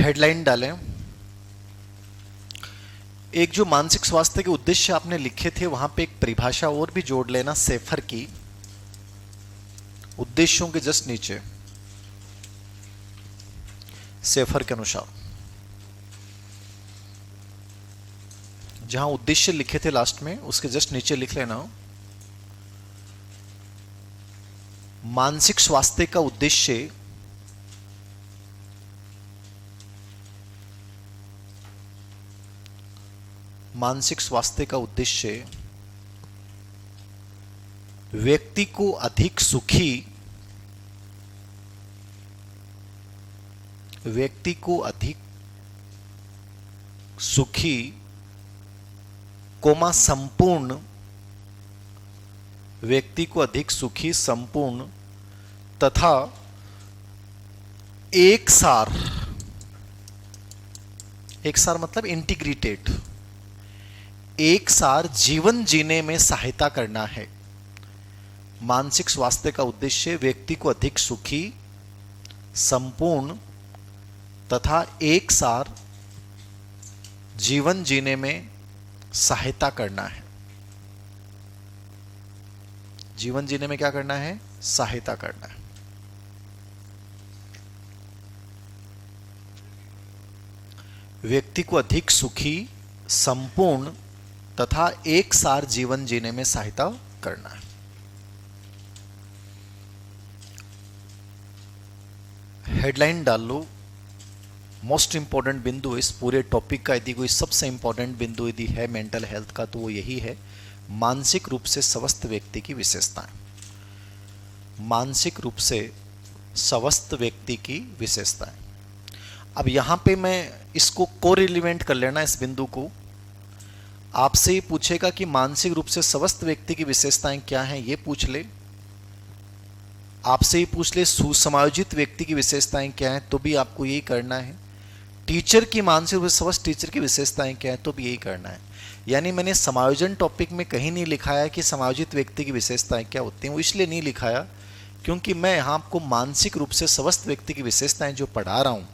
Headline डालें। एक जो मानसिक स्वास्थ्य के उद्देश्य आपने लिखे थे वहां पे एक परिभाषा और भी जोड़ लेना सेफर की, उद्देश्यों के जस्ट नीचे सेफर के अनुसार जहां उद्देश्य लिखे थे लास्ट में उसके जस्ट नीचे लिख लेना मानसिक स्वास्थ्य का उद्देश्य मानसिक स्वास्थ्य का उद्देश्य व्यक्ति को अधिक सुखी, व्यक्ति को अधिक सुखी कोमा संपूर्ण, व्यक्ति को अधिक सुखी संपूर्ण तथा एक सार मतलब इंटीग्रेटेड, एक सार जीवन जीने में सहायता करना है। मानसिक स्वास्थ्य का उद्देश्य व्यक्ति को अधिक सुखी, संपूर्ण तथा एक सार जीवन जीने में सहायता करना है। जीवन जीने में क्या करना है? सहायता करना है। व्यक्ति को अधिक सुखी, संपूर्ण तथा एक सार जीवन जीने में सहायता करना है। हेडलाइन डाल लो। मोस्ट इंपॉर्टेंट बिंदु इस पूरे टॉपिक का यदि कोई सबसे इंपॉर्टेंट बिंदु यदि है मेंटल हेल्थ का तो वो यही है, मानसिक रूप से स्वस्थ व्यक्ति की विशेषताएं। मानसिक रूप से स्वस्थ व्यक्ति की विशेषताएं। अब यहां पे मैं इसको कोरिलेवेंट कर लेना, इस बिंदु को आपसे ही पूछेगा कि मानसिक रूप से स्वस्थ व्यक्ति की विशेषताएं क्या हैं, ये पूछ ले। आपसे ही पूछ ले सुसमायोजित व्यक्ति की विशेषताएं क्या हैं, तो भी आपको यही करना है। टीचर की मानसिक रूप से स्वस्थ टीचर की विशेषताएं क्या हैं, तो भी यही करना है। यानी मैंने समायोजन टॉपिक में कहीं नहीं लिखाया कि समायोजित व्यक्ति की विशेषताएं क्या होती हैं। वो इसलिए नहीं लिखाया क्योंकि मैं यहाँ आपको मानसिक रूप से स्वस्थ व्यक्ति की विशेषताएं जो पढ़ा रहा हूँ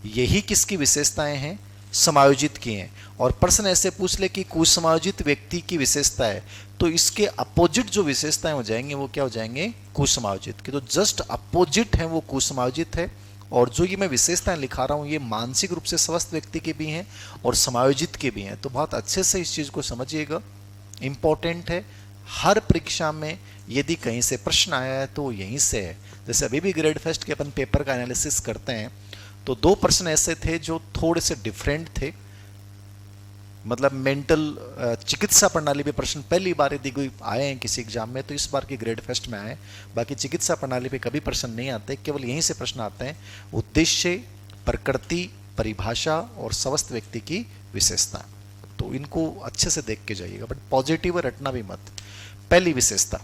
यही किसकी विशेषताएं हैं? समायोजित की हैं। और प्रश्न ऐसे पूछ ले कि कुसमायोजित व्यक्ति की विशेषता है तो इसके अपोजिट जो विशेषताएं हो जाएंगे वो क्या हो जाएंगे? कुसमायोजित की। तो जस्ट अपोजिट है वो कुसमायोजित है। और जो ये मैं विशेषताएं लिखा रहा हूँ ये मानसिक रूप से स्वस्थ व्यक्ति के भी हैं और समायोजित के भी हैं। तो बहुत अच्छे से इस चीज को समझिएगा, इंपॉर्टेंट है। हर परीक्षा में यदि कहीं से प्रश्न आया है तो यहीं से है। जैसे अभी भी ग्रेड फर्स्ट के अपन पेपर का एनालिसिस करते हैं तो दो प्रश्न ऐसे थे जो थोड़े से डिफरेंट थे। मतलब मेंटल चिकित्सा प्रणाली पे प्रश्न पहली बार यदि कोई आए हैं किसी एग्जाम में तो इस बार की ग्रेड फर्स्ट में आए। बाकी चिकित्सा प्रणाली पे कभी प्रश्न नहीं आते, केवल यहीं से प्रश्न आते हैं। उद्देश्य, प्रकृति, परिभाषा और स्वस्थ व्यक्ति की विशेषता। तो इनको अच्छे से देख के जाइएगा, बट पॉजिटिव रटना भी मत। पहली विशेषता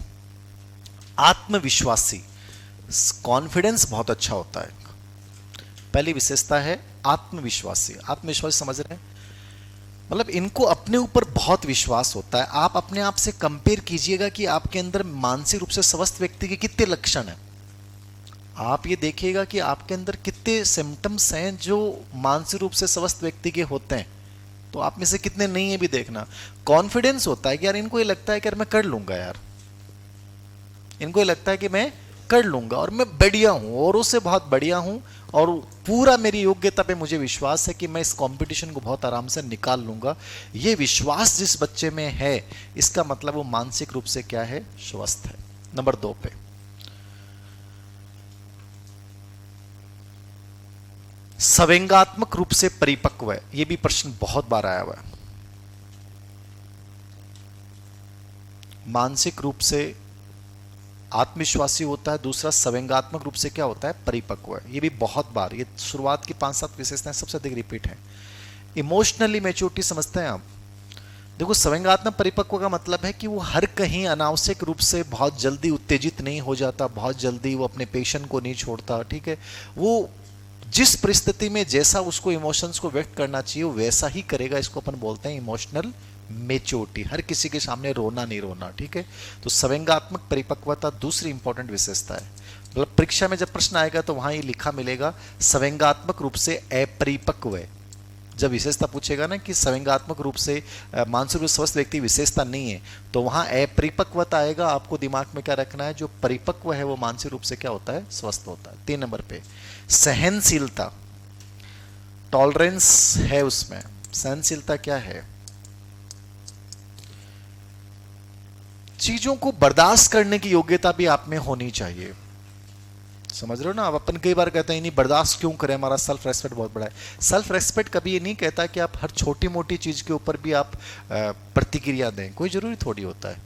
आत्मविश्वासी, कॉन्फिडेंस बहुत अच्छा होता है। पहली विशेषता है आत्मविश्वासी। आत्मविश्वासी समझ रहे हैं? मतलब इनको अपने ऊपर बहुत विश्वास होता है। आप अपने आप से कंपेयर कीजिएगा कि आपके अंदर मानसिक रूप से स्वस्थ व्यक्ति के कितने लक्षण हैं। आप ये देखिएगा कि आपके अंदर कितने सिम्टम्स हैं जो मानसिक रूप से स्वस्थ व्यक्ति के होते हैं। तो आप में से कितने नहीं है भी देखना। कॉन्फिडेंस होता है कि यार इनको ये लगता है कि यार मैं कर लूंगा, यार इनको ये लगता है कि मैं कर लूंगा और मैं बढ़िया हूं, औरों से बहुत बढ़िया हूं और पूरा मेरी योग्यता पे मुझे विश्वास है कि मैं इस कंपटीशन को बहुत आराम से निकाल लूंगा। ये विश्वास जिस बच्चे में है इसका मतलब वो मानसिक रूप से क्या है? स्वस्थ है। नंबर 2 पे संवेगात्मक रूप से परिपक्व है। ये भी प्रश्न बहुत बार आया हुआ है। मानसिक रूप से आत्मविश्वासी होता है, दूसरा संवेगात्मक रूप से क्या होता है? परिपक्व है। ये भी बहुत बार, ये शुरुआत की 5-7 विशेषताएं सबसे अधिक रिपीट है। इमोशनली मैच्योरिटी समझते हैं आप? देखो संवेगात्मक परिपक्व का मतलब है कि वो हर कहीं अनावश्यक रूप से बहुत जल्दी उत्तेजित नहीं हो जाता, बहुत जल्दी वो अपने पेशेंट को नहीं छोड़ता। ठीक है, वो जिस परिस्थिति में जैसा उसको इमोशंस को व्यक्त करना चाहिए वैसा ही करेगा। इसको अपन बोलते हैं इमोशनल मेच्योरिटी। हर किसी के सामने रोना नहीं रोना। ठीक है, तो संवेगात्मक परिपक्वता दूसरी इंपॉर्टेंट विशेषता है। मतलब परीक्षा में जब प्रश्न आएगा तो वहां ये लिखा मिलेगा संवेगात्मक रूप से अपरिपक्व है। जब विशेषता पूछेगा ना कि संवेगात्मक रूप से मानसिक रूप से स्वस्थ व्यक्ति विशेषता नहीं है, तो वहां अपरिपक्वता आएगा। आपको दिमाग में क्या रखना है, जो परिपक्व है वो मानसिक रूप से क्या होता है, स्वस्थ होता है। 3 नंबर पे सहनशीलता, टॉलरेंस है उसमें। सहनशीलता क्या है, चीजों को बर्दाश्त करने की योग्यता भी आप में होनी चाहिए। समझ रहे हो ना। आप अपन कई बार कहते हैं नहीं बर्दाश्त क्यों करें, हमारा सेल्फ रेस्पेक्ट बहुत बड़ा है। सेल्फ रेस्पेक्ट कभी ये नहीं कहता कि आप हर छोटी मोटी चीज के ऊपर भी आप प्रतिक्रिया दें, कोई जरूरी थोड़ी होता है।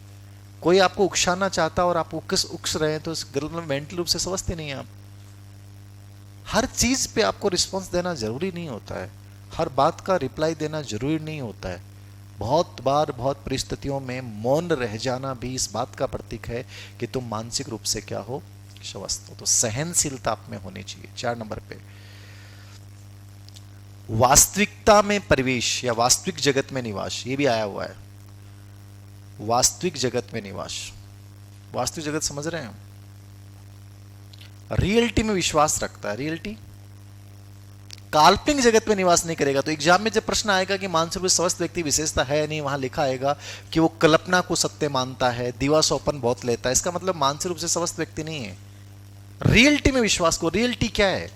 कोई आपको उकसाना चाहता है और आप उकस रहे हैं तो इस गलत में मेंटल रूप से समझते नहीं आप। हर चीज पे आपको रिस्पॉन्स देना जरूरी नहीं होता है, हर बात का रिप्लाई देना जरूरी नहीं होता है। बहुत बार बहुत परिस्थितियों में मौन रह जाना भी इस बात का प्रतीक है कि तुम मानसिक रूप से क्या हो, स्वस्थ हो। तो सहनशीलता आप में होनी चाहिए। 4 नंबर पे वास्तविकता में प्रवेश या वास्तविक जगत में निवास, ये भी आया हुआ है। वास्तविक जगत में निवास, वास्तविक जगत समझ रहे हैं, रियलिटी में विश्वास रखता है। रियलिटी, काल्पनिक जगत में निवास नहीं करेगा। तो एग्जाम में जब प्रश्न आएगा कि मानसिक रूप से स्वस्थ व्यक्ति विशेषता है नहीं, वहां लिखा आएगा कि वो कल्पना को सत्य मानता है, दीवा सोपन बहुत लेता है। इसका मतलब मानसिक रूप से स्वस्थ व्यक्ति नहीं है। रियलिटी में विश्वास को, रियलिटी क्या है,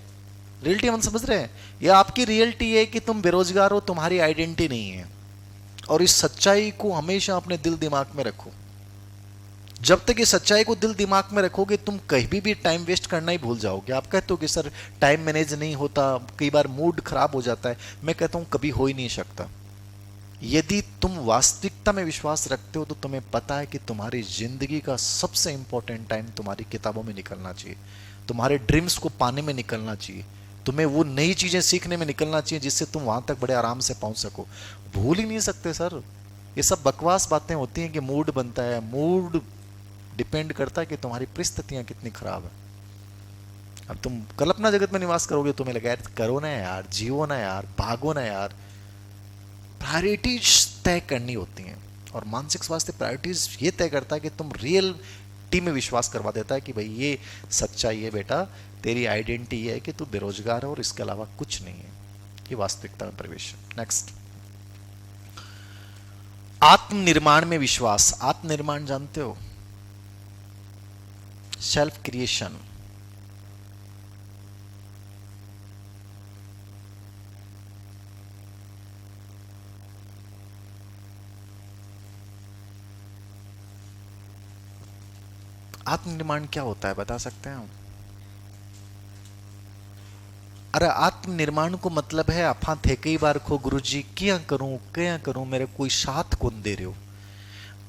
रियलिटी हम समझ रहे हैं, यह आपकी रियलिटी है कि तुम बेरोजगार हो, तुम्हारी आइडेंटिटी नहीं है। और इस सच्चाई को हमेशा अपने दिल दिमाग में रखो। जब तक ये सच्चाई को दिल दिमाग में रखोगे तुम कहीं भी टाइम वेस्ट करना ही भूल जाओगे। आप कहते हो कि सर टाइम मैनेज नहीं होता, कई बार मूड खराब हो जाता है। मैं कहता हूं कभी हो ही नहीं सकता। यदि तुम वास्तविकता में विश्वास रखते हो तो तुम्हें पता है कि तुम्हारी जिंदगी का सबसे इंपॉर्टेंट टाइम तुम्हारी किताबों में निकलना चाहिए, तुम्हारे ड्रीम्स को पाने में निकलना चाहिए, तुम्हें वो नई चीजें सीखने में निकलना चाहिए जिससे तुम वहां तक बड़े आराम से पहुंच सको। भूल ही नहीं सकते सर, ये सब बकवास बातें होती हैं कि मूड बनता है। मूड डिपेंड करता है कि तुम्हारी परिस्थितियां कितनी खराब है। अब तुम कल्पना जगत में निवास करोगे, तुम्हें लगा यार करो ना यार, जियो ना यार, भागो ना यार। प्रायोरिटीज तय करनी होती हैं और मानसिक स्वास्थ्य प्रायोरिटीज ये तय करता है कि तुम रियल टीम में विश्वास करवा देता है कि भाई ये सच्चाई है बेटा, तेरी आइडेंटिटी है कि तू बेरोजगार है और इसके अलावा कुछ नहीं है। ये वास्तविकता में प्रवेश। नेक्स्ट, आत्मनिर्माण में विश्वास। आत्मनिर्माण जानते हो, सेल्फ क्रिएशन। आत्मनिर्माण क्या होता है बता सकते हैं आप? अरे आत्मनिर्माण को मतलब है अफा थे कई बार खो गुरुजी क्या करूं मेरे कोई साथ कौन दे रहे हो।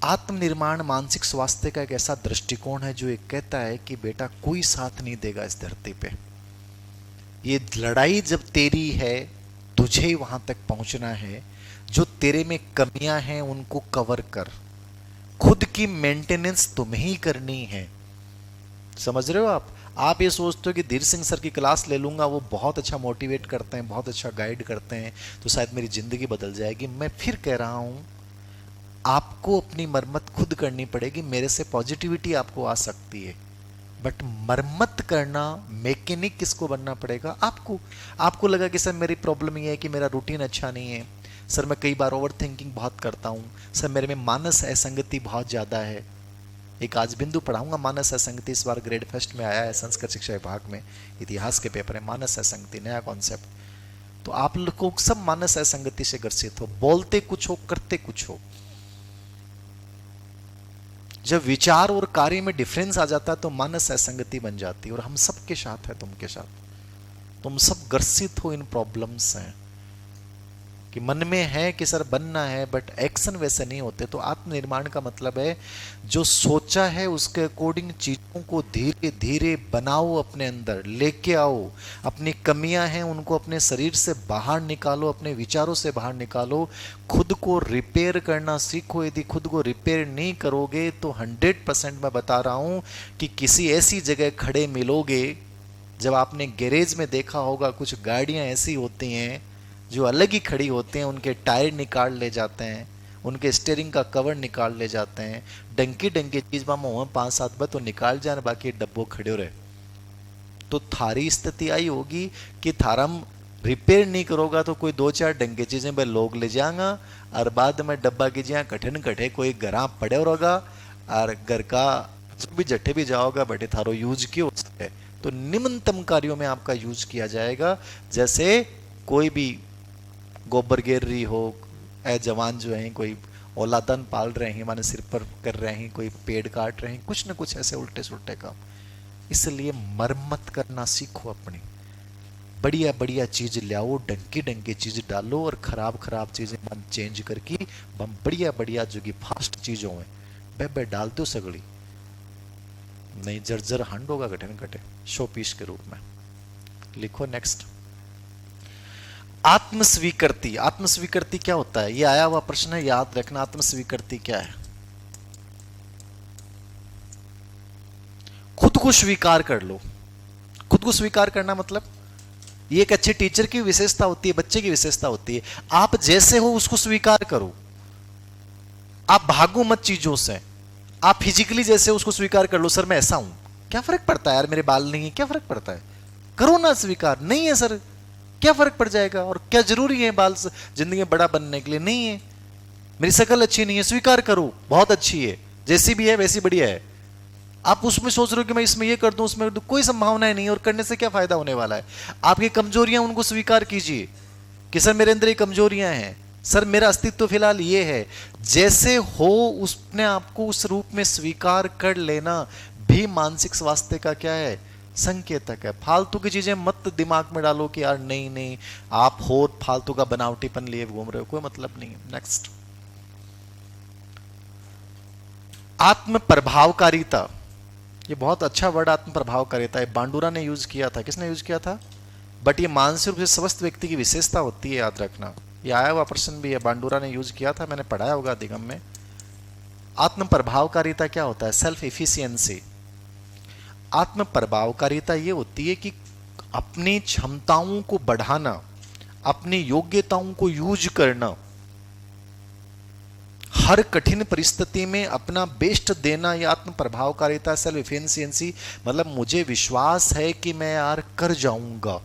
आत्मनिर्माण मानसिक स्वास्थ्य का एक ऐसा दृष्टिकोण है जो ये कहता है कि बेटा कोई साथ नहीं देगा इस धरती पे। ये लड़ाई जब तेरी है, तुझे ही वहां तक पहुंचना है। जो तेरे में कमियां हैं उनको कवर कर, खुद की मेंटेनेंस तुम्हें ही करनी है। समझ रहे हो आप ये सोचते हो कि धीर सिंह सर की क्लास ले लूंगा, वो बहुत अच्छा मोटिवेट करते हैं, बहुत अच्छा गाइड करते हैं, तो शायद मेरी जिंदगी बदल जाएगी। मैं फिर कह रहा हूं आपको अपनी मरम्मत खुद करनी पड़ेगी। मेरे से पॉजिटिविटी आपको आ सकती है, बट मरम्मत करना मैकेनिक किसको बनना पड़ेगा? आपको लगा कि सर मेरी प्रॉब्लम ये है कि मेरा रूटीन अच्छा नहीं है, सर मैं कई बार ओवर थिंकिंग बहुत करता हूँ, सर मेरे में मानस असंगति बहुत ज़्यादा है। एक आज बिंदु पढ़ाऊंगा मानस असंगति, इस बार ग्रेड फर्स्ट में आया है संस्कृत शिक्षा विभाग में, इतिहास के पेपर है। मानस असंगति नया कॉन्सेप्ट। तो आप लोगों सब मानस असंगति से ग्रसित हो, बोलते कुछ हो करते कुछ हो। जब विचार और कार्य में डिफरेंस आ जाता है तो मानस असंगति बन जाती है। और हम सबके साथ है, तुम के साथ, तुम सब ग्रसित हो इन प्रॉब्लम्स हैं कि मन में है कि सर बनना है बट एक्शन वैसे नहीं होते। तो आत्मनिर्माण का मतलब है जो सोचा है उसके अकॉर्डिंग चीजों को धीरे धीरे बनाओ, अपने अंदर लेके आओ। अपनी कमियां हैं उनको अपने शरीर से बाहर निकालो, अपने विचारों से बाहर निकालो, खुद को रिपेयर करना सीखो। यदि खुद को रिपेयर नहीं करोगे तो 100% मैं बता रहा हूं कि किसी ऐसी जगह खड़े मिलोगे। जब आपने गैरेज में देखा होगा कुछ गाड़ियां ऐसी होती हैं जो अलग ही खड़ी होते हैं, उनके टायर निकाल ले जाते हैं, उनके स्टीयरिंग का कवर निकाल ले जाते हैं, डंकी चीज में 5-7 बार तो निकाल जाए, बाकी डब्बो खड़े रहे। तो थारी स्थिति आई होगी कि थारम रिपेयर नहीं करोगा तो कोई दो चार डंगे चीजें भाई लोग ले जाएंगा और बाद में डब्बा की जिया कठिन कठे कोई घरा पड़े होगा और घर का जो भी जट्टे भी जाओगा बटे थारो यूज क्यों हो सके। तो निम्नतम कार्यों में आपका यूज किया जाएगा, जैसे कोई भी गोबर गिर रही हो, ए जवान जो हैं कोई औलादन पाल रहे हैं, माने सिर पर कर रहे हैं, कोई पेड़ काट रहे हैं, कुछ ना कुछ ऐसे उल्टे सुल्टे काम। इसलिए मरम्मत करना सीखो अपनी, बढ़िया बढ़िया चीज लाओ, डंकी डंकी चीज डालो और खराब खराब चीजें मन चेंज करके हम बढ़िया बढ़िया जो कि फास्ट चीजों में बे डाल दो सगड़ी, नहीं जर्जर हंड होगा कठिन कटे शो पीस के रूप में। लिखो नेक्स्ट, आत्मस्वीकृति। आत्मस्वीकृति क्या होता है, ये आया हुआ प्रश्न है, याद रखना। आत्मस्वीकृति क्या है? खुद को स्वीकार कर लो। खुद को स्वीकार करना मतलब ये एक अच्छे टीचर की विशेषता होती है, बच्चे की विशेषता होती है। आप जैसे हो उसको स्वीकार करो, आप भागो मत चीजों से। आप फिजिकली जैसे उसको स्वीकार कर लो, सर मैं ऐसा हूं, क्या फर्क पड़ता है यार, मेरे बाल नहीं है, क्या फर्क पड़ता है, करो ना स्वीकार। नहीं है सर, क्या फर्क पड़ जाएगा, और क्या जरूरी है बाल जिंदगी में बड़ा बनने के लिए, नहीं है। मेरी शक्ल अच्छी नहीं है, स्वीकार करो, बहुत अच्छी है, जैसी भी है वैसी बढ़िया है। आप उसमें सोच रहे हो कि मैं इसमें ये कर दूं उसमें कर दूं, कोई संभावना नहीं, और करने से क्या फायदा होने वाला है। आपकी कमजोरियां उनको स्वीकार कीजिए कि सर मेरे अंदर ये कमजोरियां हैं, सर मेरा अस्तित्व तो फिलहाल ये है। जैसे हो उसने आपको उस रूप में स्वीकार कर लेना भी मानसिक स्वास्थ्य का क्या है, संकेतक है। फालतू की चीजें मत दिमाग में डालो कि यार नहीं नहीं आप हो फालतू का बनावटीपन लिए घूम रहे हो, कोई मतलब नहीं है। नेक्स्ट, आत्म प्रभावकारिता। ये बहुत अच्छा वर्ड आत्म प्रभावकारिता है, बांडुरा ने यूज किया था। किसने यूज किया था? बट ये मानसिक रूप से स्वस्थ व्यक्ति की विशेषता होती है, याद रखना। ये आया हुआ प्रश्न भी है, बांडुरा ने यूज किया था, मैंने पढ़ाया होगा अधिगम में। आत्म प्रभावकारिता क्या होता है? Self efficiency. आत्म प्रभावकारिता ये होती है कि अपनी क्षमताओं को बढ़ाना, अपनी योग्यताओं को यूज करना, हर कठिन परिस्थिति में अपना बेस्ट देना। यह आत्म प्रभावकारिता, सेल्फ इफिशियंसी। मतलब मुझे विश्वास है कि मैं यार कर जाऊंगा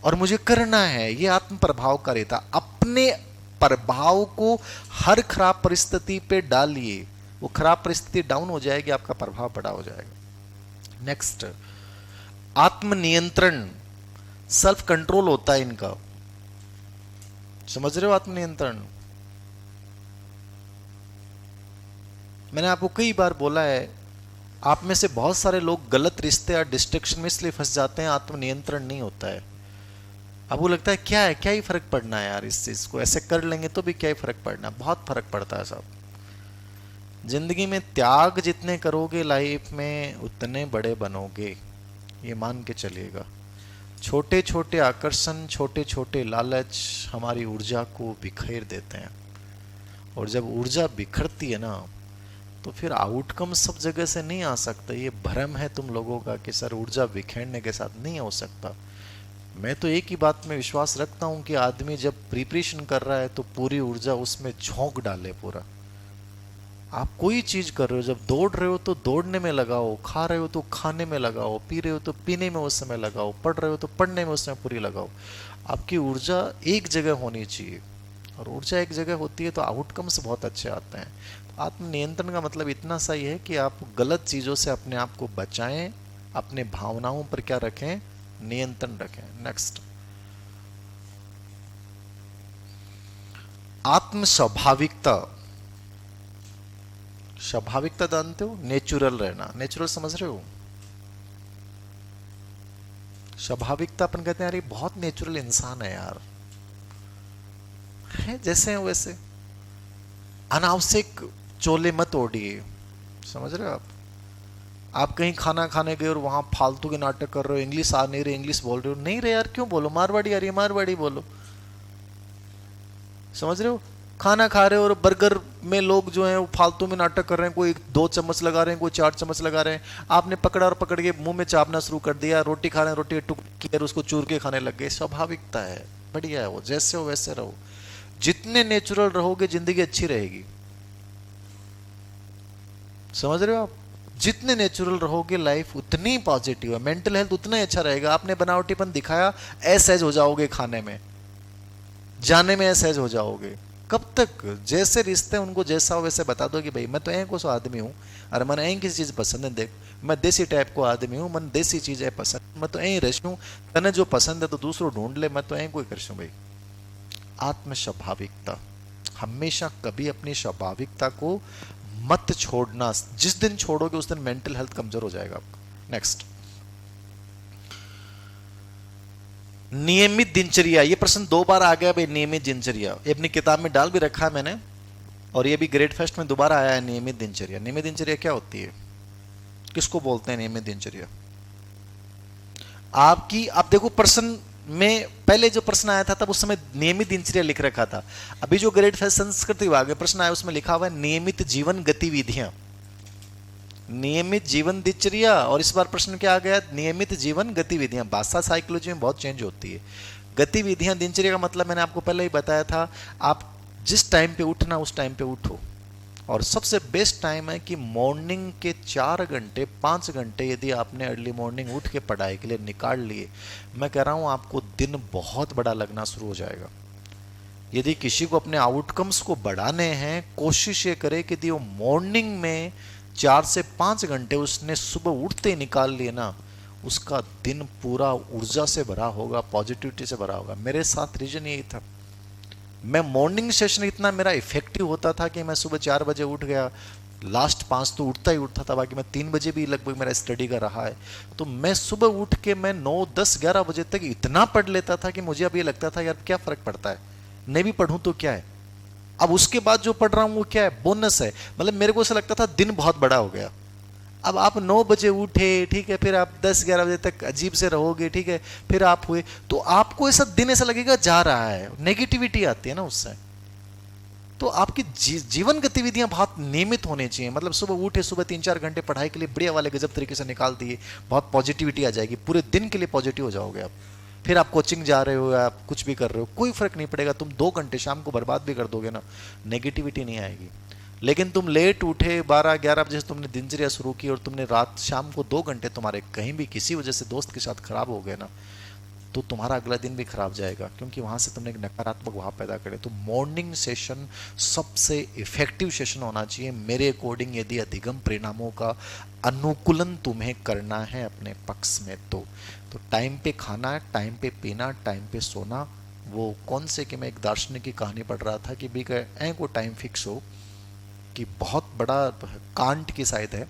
और मुझे करना है, यह आत्म प्रभावकारिता। अपने प्रभाव को हर खराब परिस्थिति पे डालिए, वो खराब परिस्थिति डाउन हो जाएगी, आपका प्रभाव बड़ा हो जाएगा। नेक्स्ट, आत्मनियंत्रण, सेल्फ कंट्रोल होता है इनका, समझ रहे हो? आत्मनियंत्रण मैंने आपको कई बार बोला है, आप में से बहुत सारे लोग गलत रिश्ते और डिस्ट्रैक्शन में इसलिए फंस जाते हैं, आत्मनियंत्रण नहीं होता है। आपको लगता है क्या है, क्या ही फर्क पड़ना है यार, इस चीज को ऐसे कर लेंगे तो भी क्या ही फर्क पड़ना, बहुत फर्क पड़ता है साहब। जिंदगी में त्याग जितने करोगे लाइफ में उतने बड़े बनोगे, ये मान के चलिएगा। छोटे छोटे आकर्षण, छोटे छोटे लालच हमारी ऊर्जा को बिखेर देते हैं, और जब ऊर्जा बिखरती है ना तो फिर आउटकम सब जगह से नहीं आ सकता। ये भ्रम है तुम लोगों का कि सर ऊर्जा बिखेरने के साथ नहीं हो सकता। मैं तो एक ही बात में विश्वास रखता हूं कि आदमी जब प्रिपरेशन कर रहा है तो पूरी ऊर्जा उसमें झोंक डाले पूरा। आप कोई चीज कर रहे हो, जब दौड़ रहे हो तो दौड़ने में लगाओ, खा रहे हो तो खाने में लगाओ, पी रहे हो तो पीने में उस समय लगाओ, पढ़ रहे हो तो पढ़ने में उस समय पूरी लगाओ। आपकी ऊर्जा एक जगह होनी चाहिए, और ऊर्जा एक जगह होती है तो आउटकम्स बहुत अच्छे आते हैं। आत्मनियंत्रण का मतलब इतना सही है कि आप गलत चीजों से अपने आप को बचाएं, अपने भावनाओं पर क्या रखें, नियंत्रण रखें। नेक्स्ट, आत्म स्वाभाविकता। स्वाभाविकता जानते हो? नेचुरल रहना। नेचुरल समझ रहे हो? स्वाभाविकता अपन कहते हैं यार ये बहुत नेचुरल इंसान है यार, है जैसे हैं वैसे। अनावश्यक चोले मत ओढ़िए, समझ रहे हो? आप कहीं खाना खाने गए और वहां फालतू के नाटक कर रहे हो, इंग्लिश आ नहीं रही, इंग्लिश बोल रहे हो, नहीं रहे यार क्यों बोलो, मारवाड़ी आ रही है मारवाड़ी बोलो, समझ रहे हो? खाना खा रहे हो और बर्गर में लोग जो हैं वो फालतू में नाटक कर रहे हैं, कोई 2 चम्मच लगा रहे हैं, कोई 4 चम्मच लगा रहे हैं, आपने पकड़ा और पकड़ के मुंह में चापना शुरू कर दिया। रोटी खा रहे हैं, रोटी टुकड़ी उसको चूर के खाने लग गए। स्वाभाविकता है, बढ़िया है वो, जैसे हो वैसे रहो। जितने नेचुरल रहोगे जिंदगी अच्छी रहेगी, समझ रहे हो आप? जितने नेचुरल रहोगे लाइफ उतनी पॉजिटिव है, मेंटल हेल्थ उतना ही अच्छा रहेगा। आपने बनावटीपन दिखाया, असहज हो जाओगे, खाने में जाने में असहज हो जाओगे। कब तक? जैसे रिश्ते उनको जैसा हो वैसे बता दो कि भाई मैं तो ऐको सो आदमी हूँ, अरे मन ऐ किसी चीज पसंद है, देख मैं देसी टाइप को आदमी हूँ, मन देसी चीज है पसंद, मैं तो ऐ रश हूँ, तने जो पसंद है तो दूसरों ढूंढ ले, मैं तो ऐ कोई करशूँ भाई। आत्म स्वाभाविकता, हमेशा कभी अपनी स्वाभाविकता को मत छोड़ना। जिस दिन छोड़ोगे उस दिन मेंटल हेल्थ कमजोर हो जाएगा आपका। नेक्स्ट, नियमित दिनचर्या। ये प्रश्न 2 बार आ गया भाई, नियमित दिनचर्या। ये अपनी किताब में डाल भी रखा है मैंने, और ये भी ग्रेड फेस्ट में दोबारा आया है। नियमित दिनचर्या, नियमित दिनचर्या क्या होती है, किसको बोलते हैं नियमित दिनचर्या? आपकी, आप देखो प्रश्न में पहले जो प्रश्न आया था तब उस समय नियमित दिनचर्या लिख रखा था। अभी जो ग्रेड फेस्ट संस्कृत विभाग में प्रश्न आया उसमें लिखा हुआ है नियमित जीवन गतिविधियां, नियमित जीवन दिनचर्या। और इस बार प्रश्न क्या आ गया, नियमित जीवन गतिविधियां। भाषा साइकोलॉजी में बहुत चेंज होती है। गतिविधियां, दिनचर्या का मतलब मैंने आपको पहले ही बताया था, आप जिस टाइम पे उठना उस टाइम पे उठो। और सबसे बेस्ट टाइम है कि मॉर्निंग के 4 घंटे 5 घंटे यदि आपने अर्ली मॉर्निंग उठ के पढ़ाई के लिए निकाल लिए, मैं कह रहा हूं आपको दिन बहुत बड़ा लगना शुरू हो जाएगा। यदि किसी को अपने आउटकम्स को बढ़ाने हैं, कोशिश ये करे कि वो मॉर्निंग में 4 से 5 घंटे उसने सुबह उठते ही निकाल लिए ना, उसका दिन पूरा ऊर्जा से भरा होगा, पॉजिटिविटी से भरा होगा। मेरे साथ रीजन यही था, मैं मॉर्निंग सेशन इतना मेरा इफेक्टिव होता था कि मैं सुबह 4 बजे उठ गया, लास्ट 5 तो उठता ही उठता था, बाकी मैं 3 बजे भी लगभग मेरा स्टडी का रहा है। तो मैं सुबह उठ के मैं 9 10 11 बजे तक इतना पढ़ लेता था कि मुझे अब ये लगता था यार क्या फर्क पड़ता है, नहीं भी पढ़ूं तो क्या है, अब उसके बाद जो पढ़ रहा हूं वो क्या है, बोनस है। मतलब मेरे को ऐसा लगता था दिन बहुत बड़ा हो गया। अब आप 9 बजे उठे, ठीक है, फिर आप 10-11 बजे तक अजीब से रहोगे, ठीक है, फिर आप हुए, तो आपको ऐसा दिन ऐसा लगेगा जा रहा है, नेगेटिविटी आती है ना उससे। तो आपकी जीवन गतिविधियां बहुत नियमित होनी चाहिए। मतलब सुबह उठे, सुबह 3-4 घंटे पढ़ाई के लिए बढ़िया वाले गजब तरीके से निकाल दिए, बहुत पॉजिटिविटी आ जाएगी, पूरे दिन के लिए पॉजिटिव हो जाओगे आप। फिर आप कोचिंग जा रहे हो, आप कुछ भी कर रहे हो, कोई फर्क नहीं पड़ेगा। तुम 2 घंटे शाम को बर्बाद भी कर दोगे ना, नेगेटिविटी नहीं आएगी। लेकिन तुम लेट उठे, 12-11 बजे से तुमने दिनचर्या शुरू की और तुमने रात शाम को 2 घंटे तुम्हारे कहीं भी किसी वजह से दोस्त के साथ खराब हो गए ना, तो तुम्हारा अगला दिन भी खराब जाएगा, क्योंकि वहां से तुमने एक नकारात्मक भाव पैदा करे। तो मॉर्निंग सेशन सबसे इफेक्टिव सेशन होना चाहिए मेरे अकॉर्डिंग, यदि अधिगम परिणामों का अनुकूलन तुम्हें करना है अपने पक्ष में। तो टाइम पे खाना, टाइम पे पीना, टाइम पे सोना। वो कौन से कि मैं एक दार्शनिक की कहानी पढ़ रहा था कि भी ऐ को टाइम फिक्स हो कि बहुत बड़ा, कांट की शायद है?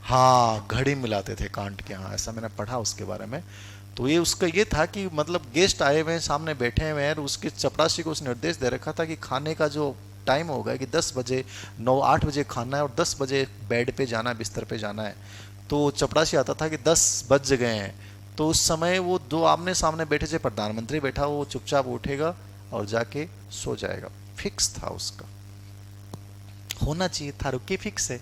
हाँ, घड़ी मिलाते थे कांट के, हाँ ऐसा मैंने पढ़ा उसके बारे में। तो ये उसका ये था कि मतलब गेस्ट आए हुए हैं, सामने बैठे हुए हैं, और उसके चपरासी को उस निर्देश दे रखा था कि खाने का जो टाइम होगा कि 10 बजे 9-8 बजे खाना है और 10 बजे बेड पे जाना है, बिस्तर पे जाना है। तो चपरासी आता था कि 10 बज गए हैं, तो उस समय वो दो आमने सामने बैठे थे, प्रधानमंत्री बैठा, वो चुपचाप उठेगा और जाके सो जाएगा। फिक्स था उसका, होना चाहिए था, रुके फिक्स है,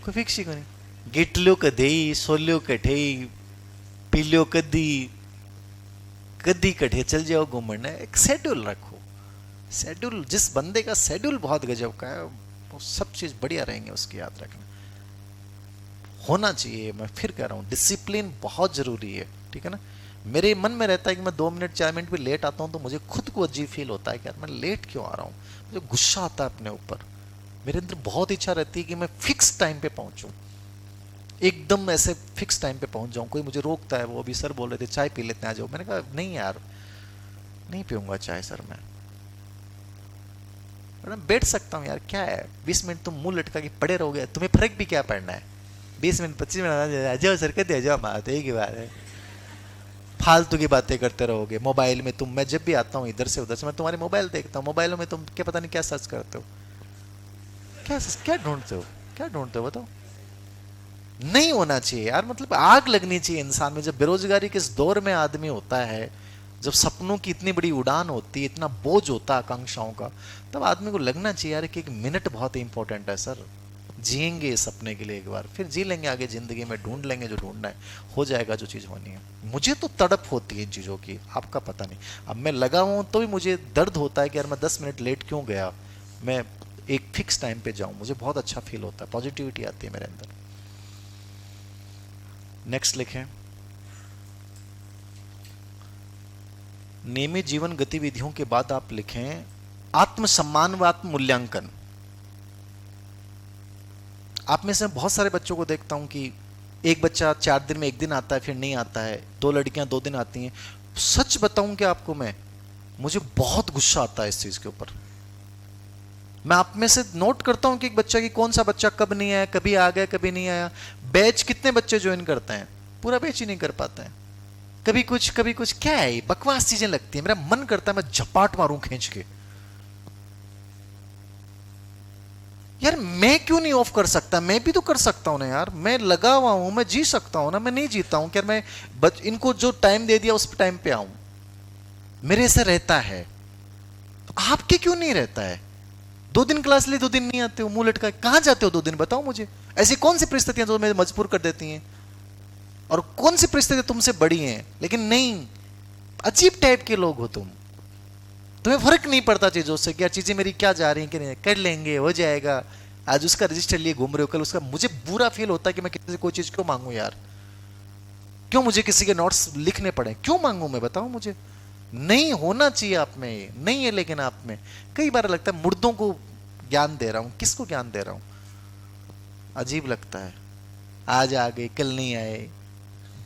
कोई फिक्स ही को नहीं। गिटलो कदे, सोलो कठे, पीलो कदी, कदी कठे चल जाओ घूमने। एक शेड्यूल रखो, शेड्यूल, जिस बंदे का शेड्यूल बहुत गजब का है वो सब चीज बढ़िया रहेंगे उसकी, याद रखना होना चाहिए। मैं फिर कह रहा हूँ डिसिप्लिन बहुत जरूरी है, ठीक है ना। मेरे मन में रहता है कि मैं 2 मिनट 4 मिनट भी लेट आता हूँ तो मुझे खुद को अजीब फील होता है कि यार मैं लेट क्यों आ रहा हूँ, मुझे गुस्सा आता है अपने ऊपर। मेरे अंदर बहुत इच्छा रहती है कि मैं फिक्स टाइम पे पहुंचूं, एकदम ऐसे फिक्स टाइम पे पहुंच जाऊं। कोई मुझे रोकता है, वो अभी सर बोल रहे थे चाय पी लेते हैं, आ जाओ। मैंने कहा नहीं यार, नहीं पीऊंगा चाय सर, मैं बैठ सकता हूँ यार, क्या है 20 मिनट तुम मुंह लटका के पड़े रहोगे, तुम्हें फर्क भी क्या पड़ना है, 20 मिनट 25 मिनट आ जाओ सर, कहते आ जाओ, हमारा एक ही बात है, फालतू की बातें करते रहोगे मोबाइल में। तुम, मैं जब भी आता हूँ इधर से उधर से मैं तुम्हारे मोबाइल देखता हूँ, मोबाइलों में तुम क्या पता नहीं क्या सर्च करते हो, क्या क्या ढूंढते हो, क्या ढूंढते हो बताओ। नहीं होना चाहिए यार, मतलब आग लगनी चाहिए इंसान में। जब बेरोजगारी के इस दौर में आदमी होता है, जब सपनों की इतनी बड़ी उड़ान होती है, इतना बोझ होता है आकांक्षाओं का, तब आदमी को लगना चाहिए यार कि 1 मिनट बहुत इंपॉर्टेंट है सर। जिएंगे इस सपने के लिए एक बार, फिर जी लेंगे आगे जिंदगी में, ढूंढ लेंगे जो ढूंढना है, हो जाएगा जो चीज होनी है। मुझे तो तड़प होती है इन चीजों की, आपका पता नहीं। अब मैं लगा हूं तो भी मुझे दर्द होता है कि यार मैं 10 मिनट लेट क्यों गया। मैं एक फिक्स टाइम पे जाऊं, मुझे बहुत अच्छा फील होता है, पॉजिटिविटी आती है मेरे अंदर। नेक्स्ट लिखें, नियमित जीवन गतिविधियों के बाद आप लिखें आत्मसम्मान व आत्म मूल्यांकन। आप में से बहुत सारे बच्चों को देखता हूं कि एक बच्चा 4 दिन में 1 दिन आता है, फिर नहीं आता है, 2 लड़कियां 2 दिन आती हैं। सच बताऊं कि आपको मैं, मुझे बहुत गुस्सा आता है इस चीज के ऊपर। मैं आप में से नोट करता हूं कि एक बच्चा, की कौन सा बच्चा कब नहीं आया, कभी आ गया कभी नहीं आया। बैच कितने बच्चे ज्वाइन करते हैं, पूरा बैच ही नहीं कर पाते हैं। कभी कुछ, क्या है बकवास चीजें लगती है, मेरा मन करता है मैं झपाट मारूं खींच के। यार मैं क्यों नहीं ऑफ कर सकता, मैं भी तो कर सकता हूं ना यार, मैं लगा हुआ हूं, मैं जी सकता हूं ना, मैं नहीं जीता हूं क्या मैं इनको जो टाइम दे दिया उस टाइम पे आऊं, मेरे से रहता है, आपके क्यों नहीं रहता है? 2 दिन क्लास ली, 2 दिन नहीं आते हो, मुंह लटका कहां जाते हो 2 दिन, बताओ मुझे। ऐसी कौन सी परिस्थितियां जो मुझे मजबूर कर देती हैं, और कौन सी परिस्थितियां तुमसे बड़ी हैं? लेकिन नहीं, अजीब टाइप के लोग हो तुम, तुम्हें फर्क नहीं पड़ता चीजों से, क्या चीजें मेरी क्या जा रही हैं कि नहीं, कर लेंगे हो जाएगा। आज उसका रजिस्टर लिए घूम रहे हो, कल उसका। मुझे बुरा फील होता है कि मैं किसी से कोई चीज क्यों मांगू यार, क्यों मुझे किसी के नोट्स लिखने पड़े, क्यों मांगू मैं, बताओ मुझे। नहीं होना चाहिए आप में, ये नहीं है, लेकिन आप में कई बार लगता है मुर्दों को ज्ञान दे रहा हूं, किसको ज्ञान दे रहा हूं, अजीब लगता है। आज आ गए, कल नहीं आए,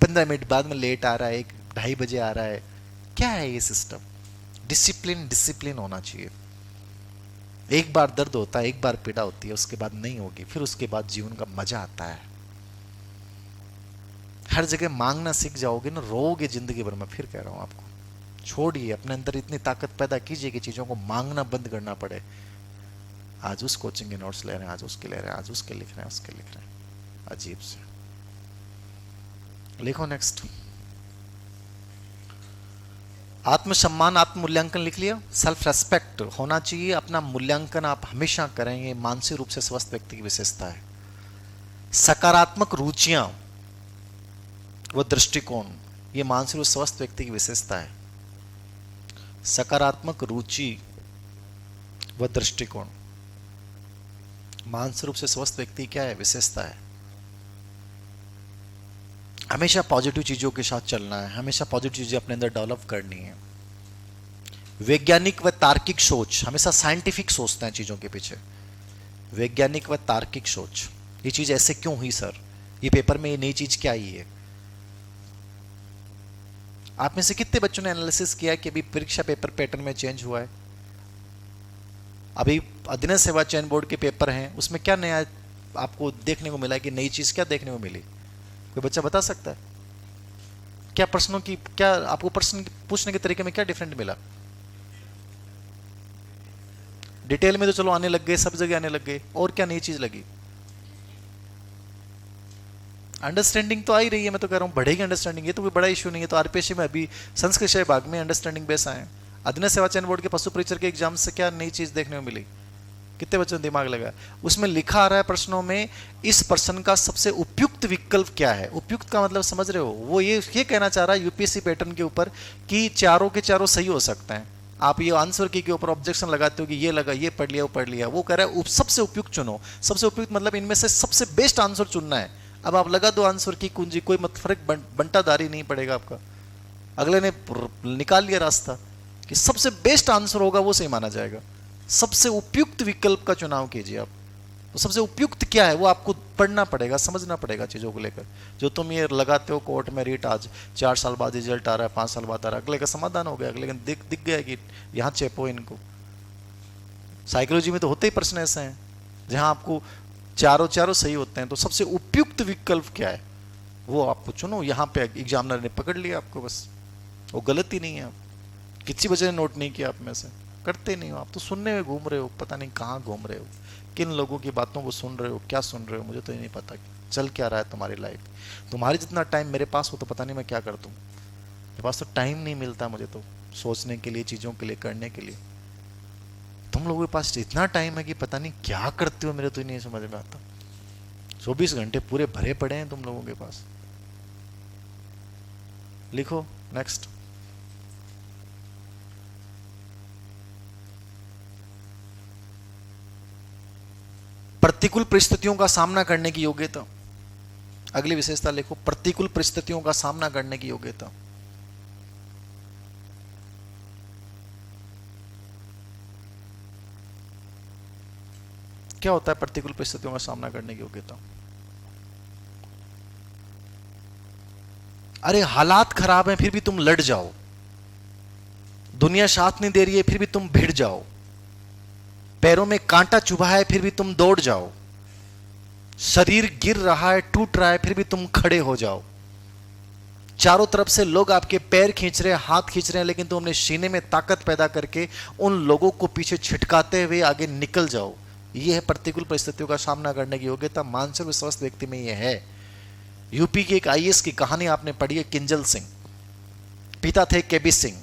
15 मिनट बाद में लेट आ रहा है, 1-2:30 बजे आ रहा है, क्या है ये सिस्टम? डिसिप्लिन, डिसिप्लिन होना चाहिए। एक बार दर्द होता है, एक बार पीड़ा होती है, उसके बाद नहीं होगी, फिर उसके बाद जीवन का मजा आता है। हर जगह मांगना सीख जाओगे ना, रोओगे जिंदगी भर में। फिर कह रहा हूं आपको, छोड़िए, अपने अंदर इतनी ताकत पैदा कीजिए कि चीजों को मांगना बंद करना पड़े। आज उस कोचिंग के नोट्स ले रहे हैं, आज उसके ले रहे हैं, आज उसके लिख रहे हैं, उसके लिख रहे हैं, अजीब से। लिखो नेक्स्ट, आत्मसम्मान आत्म मूल्यांकन लिख लिया। सेल्फ रेस्पेक्ट होना चाहिए, अपना मूल्यांकन आप हमेशा करेंगे, मानसिक रूप से स्वस्थ व्यक्ति की विशेषता है। सकारात्मक रुचियां व दृष्टिकोण, ये मानसिक रूप से स्वस्थ व्यक्ति की विशेषता है। सकारात्मक रुचि व दृष्टिकोण मानसिक रूप से स्वस्थ व्यक्ति क्या है, विशेषता है। हमेशा पॉजिटिव चीजों के साथ चलना है, हमेशा पॉजिटिव चीजें अपने अंदर डेवलप करनी है। वैज्ञानिक व तार्किक सोच, हमेशा साइंटिफिक सोचते हैं चीजों के पीछे। वैज्ञानिक व तार्किक सोच, ये चीज ऐसे क्यों हुई सर, ये पेपर में ये नई चीज क्या आई है। आप में से कितने बच्चों ने एनालिसिस किया कि अभी परीक्षा पेपर पैटर्न में चेंज हुआ है? अभी अधीनस्थ सेवा चयन बोर्ड के पेपर हैं, उसमें क्या नया आपको देखने को मिला है, कि नई चीज क्या देखने को मिली? कोई बच्चा बता सकता है? क्या प्रश्नों की, क्या आपको प्रश्न पूछने के तरीके में क्या डिफरेंट मिला? डिटेल में तो चलो आने लग गए, सब जगह आने लग गए, और क्या नई चीज लगी? अंडरस्टैंडिंग तो आ ही रही है, मैं तो कह रहा हूं बढ़ेगी अंडरस्टैंडिंग, ये तो कोई बड़ा इशू नहीं है। तो आरपीएससी में अभी संस्कृत विभाग में अंडरस्टैंडिंग बेस आए। अधीनस्थ सेवा चयन बोर्ड के पशु परीक्षक के एग्जाम से क्या नई चीज देखने को मिली? कितने बच्चों ने दिमाग लगा? उसमें लिखा आ रहा है प्रश्नों में, इस प्रश्न का सबसे उपयुक्त विकल्प क्या है। उपयुक्त का मतलब समझ रहे हो? वो ये कहना चाह रहा है यूपीएससी पैटर्न के ऊपर कि चारों के चारों सही हो सकते हैं। आप ये आंसर की के ऊपर ऑब्जेक्शन लगाते हो कि ये लगा, ये पढ़ लिया, वो पढ़ लिया। वो कह रहा है सबसे उपयुक्त चुनो। सबसे उपयुक्त मतलब इनमें से सबसे बेस्ट आंसर चुनना है। अब आप लगा दो आंसर की कुंजी, कोई मत फर्क बंटादारी नहीं पड़ेगा आपका। अगले ने निकाल लिया रास्ता कि सबसे बेस्ट आंसर होगा वो सही माना जाएगा। सबसे उपयुक्त विकल्प का चुनाव कीजिए आप। तो सबसे उपयुक्त क्या है वो आपको पढ़ना पड़ेगा, समझना पड़ेगा चीजों को लेकर। जो तुम ये लगाते हो कोर्ट में रीट, आज 4 साल बाद रिजल्ट आ रहा है, 5 साल बाद आ रहा है, अगले का समाधान हो गया, लेकिन दिख गया कि यहां चेपो इनको। साइकोलॉजी में तो होते ही प्रश्न ऐसे हैं जहां आपको चारों सही होते हैं। तो सबसे उपयुक्त विकल्प क्या है वो आपको चुनो। यहां पे एग्जामिनर ने पकड़ लिया आपको, बस वो गलती नहीं है। आप किसी वजह ने नोट नहीं किया, आप में से करते नहीं हो, आप तो सुनने में घूम रहे हो, पता नहीं कहाँ घूम रहे हो, किन लोगों की बातों को सुन रहे हो, क्या सुन रहे हो, मुझे तो ये नहीं पता चल क्या रहा है तुम्हारी लाइफ। तुम्हारी जितना टाइम मेरे पास हो तो पता नहीं मैं क्या कर दूं। मेरे पास तो टाइम नहीं मिलता मुझे तो सोचने के लिए, चीज़ों के लिए, करने के लिए। तुम लोगों के पास इतना टाइम है कि पता नहीं क्या करते हो, मेरे तो नहीं समझ में आता। 24 घंटे पूरे भरे पड़े हैं तुम लोगों के पास। लिखो नेक्स्ट, प्रतिकूल परिस्थितियों का सामना करने की योग्यता। अगली विशेषता लिखो, प्रतिकूल परिस्थितियों का सामना करने की योग्यता। क्या होता है प्रतिकूल परिस्थितियों का सामना करने की योग्यता? अरे हालात खराब हैं फिर भी तुम लड़ जाओ, दुनिया साथ नहीं दे रही है फिर भी तुम भिड़ जाओ, पैरों में कांटा चुभा है फिर भी तुम दौड़ जाओ, शरीर गिर रहा है टूट रहा है फिर भी तुम खड़े हो जाओ, चारों तरफ से लोग आपके पैर खींच रहे हैं, हाथ खींच रहे हैं, लेकिन तुम अपने सीने में ताकत पैदा करके उन लोगों को पीछे छिटकाते हुए आगे निकल जाओ। यह है प्रतिकूल परिस्थितियों का सामना करने की योग्यता। मानसिक रूप से स्वस्थ व्यक्ति में यह है। यूपी की एक आईएएस की कहानी आपने पढ़ी है, किंजल सिंह। पिता थे केबी सिंह,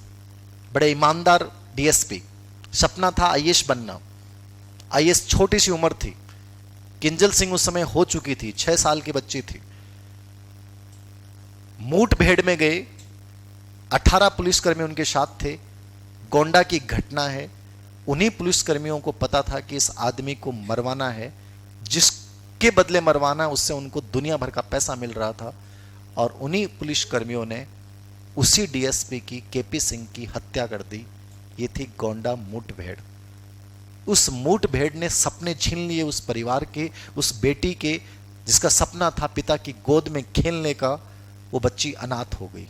बड़े ईमानदार डीएसपी, सपना था आईएएस बनना। आईएएस छोटी सी उम्र थी, किंजल सिंह उस समय हो चुकी थी, 6 साल की बच्ची थी। मुठभेड़ में गए, 18 पुलिसकर्मी उनके साथ थे। गोंडा की घटना है। उन्हीं पुलिसकर्मियों को पता था कि इस आदमी को मरवाना है, जिसके बदले मरवाना है उससे उनको दुनिया भर का पैसा मिल रहा था। और उन्हीं पुलिसकर्मियों ने उसी डीएसपी की, केपी सिंह की हत्या कर दी। ये थी गोंडा मुठभेड़। उस मुठभेड़ ने सपने छीन लिए उस परिवार के, उस बेटी के, जिसका सपना था पिता की गोद में खेलने का। वो बच्ची अनाथ हो गई।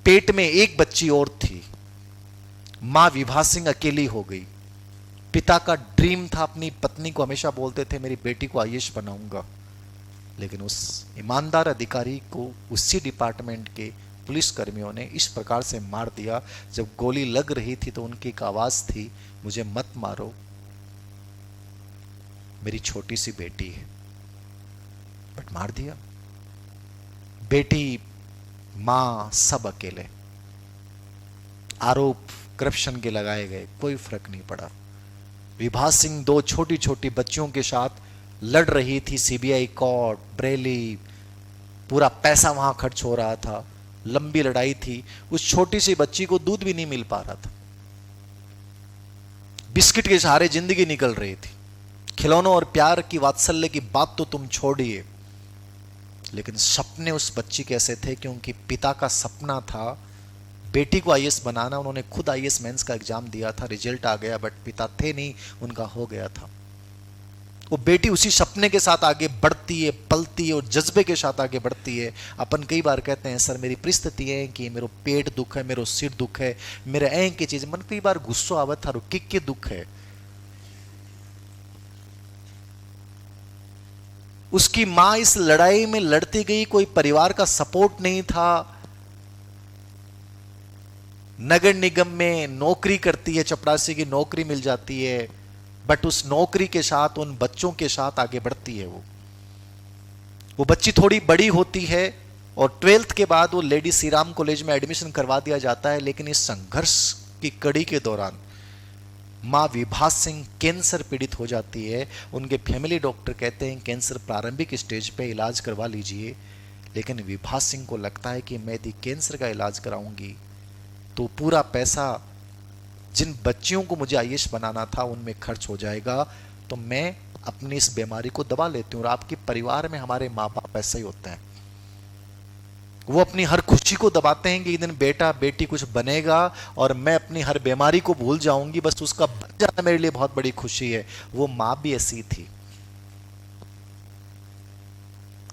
पेट में एक बच्ची और थी। मां विभा सिंह अकेली हो गई। पिता का ड्रीम था, अपनी पत्नी को हमेशा बोलते थे मेरी बेटी को आईएएस बनाऊंगा, लेकिन उस ईमानदार अधिकारी को उसी डिपार्टमेंट के पुलिसकर्मियों ने इस प्रकार से मार दिया। जब गोली लग रही थी तो उनकी एक आवाज थी, मुझे मत मारो, मेरी छोटी सी बेटी है। बट मार दिया। बेटी, मां, सब अकेले। आरोप करप्शन के लगाए गए, कोई फर्क नहीं पड़ा। विभा सिंह 2 छोटी छोटी बच्चियों के साथ लड़ रही थी। सीबीआई कोर्ट, बरेली, पूरा पैसा वहां खर्च हो रहा था। लंबी लड़ाई थी। उस छोटी सी बच्ची को दूध भी नहीं मिल पा रहा था। बिस्किट के सहारे जिंदगी निकल रही थी। खिलौनों और प्यार की, वात्सल्य की बात तो तुम छोड़िए, लेकिन सपने उस बच्ची के ऐसे थे कि उनके पिता का सपना था बेटी को आईएएस बनाना। उन्होंने खुद आईएएस मेंस का एग्जाम दिया था, रिजल्ट आ गया, बट पिता थे नहीं, उनका हो गया था। वो बेटी उसी सपने के साथ आगे बढ़ती है, पलती है और जज्बे के साथ आगे बढ़ती है। अपन कई बार कहते हैं सर मेरी परिस्थिति है कि मेरा पेट दुख है, मेरा सिर दुख है, मेरे ऐं की चीज, मन कई बार गुस्सा आवत था, किक के दुख है। उसकी मां इस लड़ाई में लड़ती गई, कोई परिवार का सपोर्ट नहीं था। नगर निगम में नौकरी करती है, चपरासी की नौकरी मिल जाती है, बट उस नौकरी के साथ, उन बच्चों के साथ आगे बढ़ती है। वो बच्ची थोड़ी बड़ी होती है और 12th के बाद वो लेडी श्री राम कॉलेज में एडमिशन करवा दिया जाता है। लेकिन इस संघर्ष की कड़ी के दौरान मां विभा सिंह कैंसर पीड़ित हो जाती है। उनके फैमिली डॉक्टर कहते हैं कैंसर प्रारंभिक स्टेज पे, इलाज करवा लीजिए। लेकिन विभा सिंह को लगता है कि मैं यदि कैंसर का इलाज कराऊंगी तो पूरा पैसा जिन बच्चियों को मुझे आईएएस बनाना था उनमें खर्च हो जाएगा, तो मैं अपनी इस बीमारी को दबा लेती हूँ। और आपके परिवार में हमारे माँ बाप ऐसे ही होते हैं, वो अपनी हर खुशी को दबाते हैं कि एक दिन बेटा बेटी कुछ बनेगा और मैं अपनी हर बीमारी को भूल जाऊंगी, बस उसका बन जाना मेरे लिए बहुत बड़ी खुशी है। वो मां भी ऐसी थी।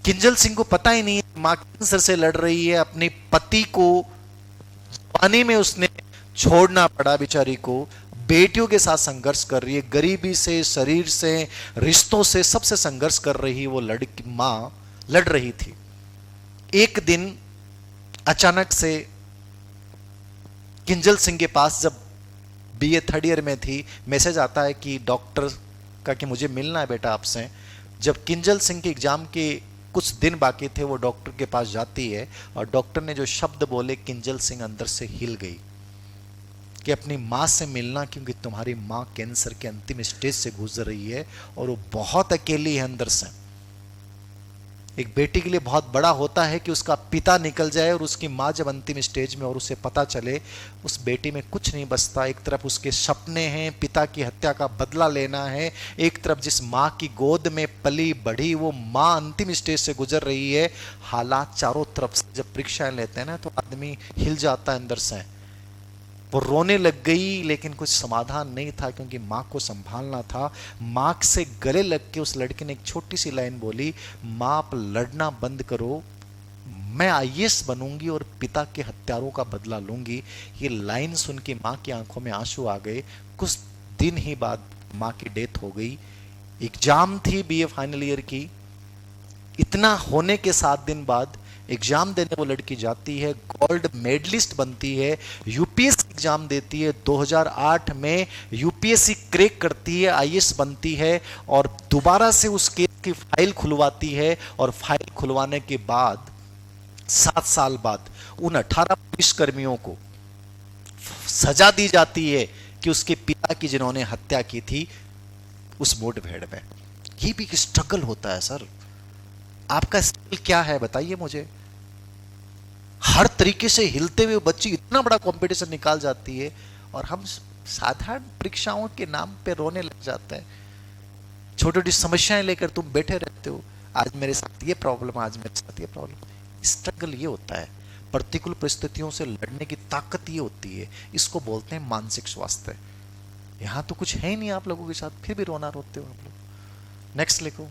किंजल सिंह को पता ही नहीं है मां कैंसर से लड़ रही है। अपने पति को पानी में उसने छोड़ना पड़ा बेचारी को। बेटियों के साथ संघर्ष कर रही है, गरीबी से, शरीर से, रिश्तों से, सबसे संघर्ष कर रही वो लड़की मां लड़ रही थी। एक दिन अचानक से किंजल सिंह के पास, जब बीए 3rd ईयर में थी, मैसेज आता है कि डॉक्टर का कि मुझे मिलना है बेटा आपसे। जब किंजल सिंह के एग्जाम के कुछ दिन बाकी थे, वो डॉक्टर के पास जाती है और डॉक्टर ने जो शब्द बोले, किंजल सिंह अंदर से हिल गई कि अपनी मां से मिलना, क्योंकि तुम्हारी मां कैंसर के अंतिम स्टेज से गुजर रही है और वो बहुत अकेली है अंदर से। एक बेटी के लिए बहुत बड़ा होता है कि उसका पिता निकल जाए और उसकी माँ जब अंतिम स्टेज में और उसे पता चले, उस बेटी में कुछ नहीं बचता। एक तरफ उसके सपने हैं, पिता की हत्या का बदला लेना है, एक तरफ जिस माँ की गोद में पली बढ़ी वो माँ अंतिम स्टेज से गुजर रही है। हालात चारों तरफ से जब परीक्षाएं लेते हैं ना तो आदमी हिल जाता है अंदर से। वो रोने लग गई लेकिन कुछ समाधान नहीं था, क्योंकि माँ को संभालना था। माँ से गले लग के उस लड़के ने एक छोटी सी लाइन बोली, माँ आप लड़ना बंद करो, मैं आईएएस बनूंगी और पिता के हत्यारों का बदला लूंगी। ये लाइन सुन के माँ की आंखों में आंसू आ गए। कुछ दिन ही बाद माँ की डेथ हो गई। एग्जाम थी बीए फाइनल ईयर की। इतना होने के 7 दिन बाद एग्जाम देने वो लड़की जाती है, गोल्ड मेडलिस्ट बनती है, यूपीएससी एग्जाम देती है। 2008 में यूपीएससी क्रैक करती है, आईएएस बनती है और दोबारा से उस केस की फाइल खुलवाती है। और फाइल खुलवाने के बाद 7 साल बाद उन 18 पुलिसकर्मियों को सजा दी जाती है कि उसके पिता की जिन्होंने हत्या की थी उस मुठभेड़ में। ये भी एक स्ट्रगल होता है सर। आपका स्किल क्या है बताइए मुझे। हर तरीके से हिलते हुए बच्ची इतना बड़ा कंपटीशन निकाल जाती है और हम साधारण परीक्षाओं के नाम पे रोने लग जाते हैं। छोटी छोटी समस्याएं लेकर तुम बैठे रहते हो, आज मेरे साथ ये प्रॉब्लम, आज मेरे साथ ये प्रॉब्लम। स्ट्रगल ये होता है, प्रतिकूल परिस्थितियों से लड़ने की ताकत ये होती है। इसको बोलते हैं मानसिक स्वास्थ्य। यहां तो कुछ है ही नहीं आप लोगों के साथ, फिर भी रोना रोते हो आप लोग। नेक्स्ट लिखो।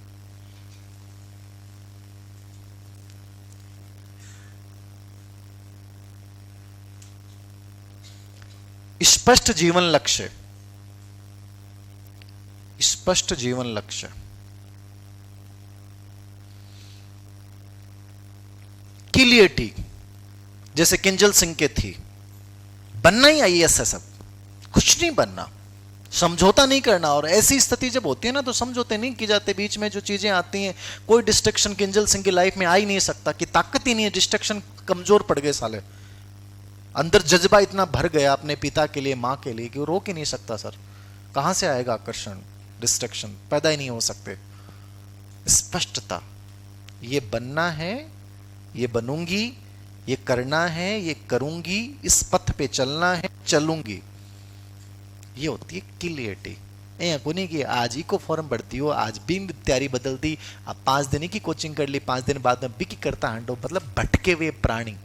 स्पष्ट जीवन लक्ष्य। स्पष्ट जीवन लक्ष्य क्लियरिटी, जैसे किंजल सिंह के थी, बनना ही आईएएस है सब, कुछ नहीं बनना, समझौता नहीं करना। और ऐसी स्थिति जब होती है ना तो समझौते नहीं की जाते। बीच में जो चीजें आती हैं, कोई डिस्ट्रक्शन किंजल सिंह की लाइफ में आ ही नहीं सकता, कि ताकत ही नहीं है, डिस्ट्रक्शन कमजोर पड़ गए साले। अंदर जज्बा इतना भर गया अपने पिता के लिए, मां के लिए, कि वो रोक ही नहीं सकता सर। कहां से आएगा आकर्षण, डिस्ट्रक्शन पैदा ही नहीं हो सकते। स्पष्टता, ये बनना है, ये बनूंगी, ये करना है, ये करूंगी, इस पथ पे चलना है, चलूंगी, ये होती है क्लियरिटी। को नहीं कि आज ही को फॉर्म भरती हो, आज भी तैयारी बदल दी, अब 5 दिन की कोचिंग कर ली, 5 दिन बाद में बिकी करता हैंडो, मतलब भटके हुए प्राणी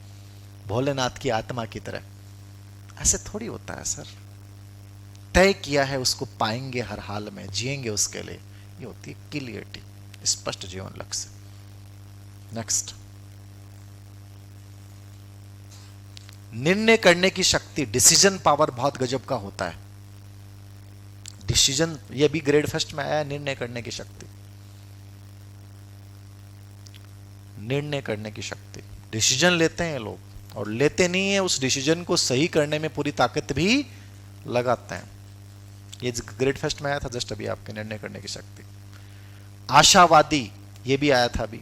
भोलेनाथ की आत्मा की तरह। ऐसे थोड़ी होता है सर। तय किया है उसको पाएंगे, हर हाल में जिएंगे उसके लिए। ये होती है क्लियरिटी, स्पष्ट जीवन लक्ष्य। नेक्स्ट, निर्णय करने की शक्ति, डिसीजन पावर बहुत गजब का होता है। डिसीजन, ये भी ग्रेड फर्स्ट में आया, निर्णय करने की शक्ति। निर्णय करने की शक्ति, डिसीजन लेते हैं लोग और लेते नहीं है, उस डिसीजन को सही करने में पूरी ताकत भी लगाते हैं। ये ग्रेड फर्स्ट में आया था जस्ट अभी, आपके निर्णय करने की शक्ति। आशावादी, ये भी आया था अभी।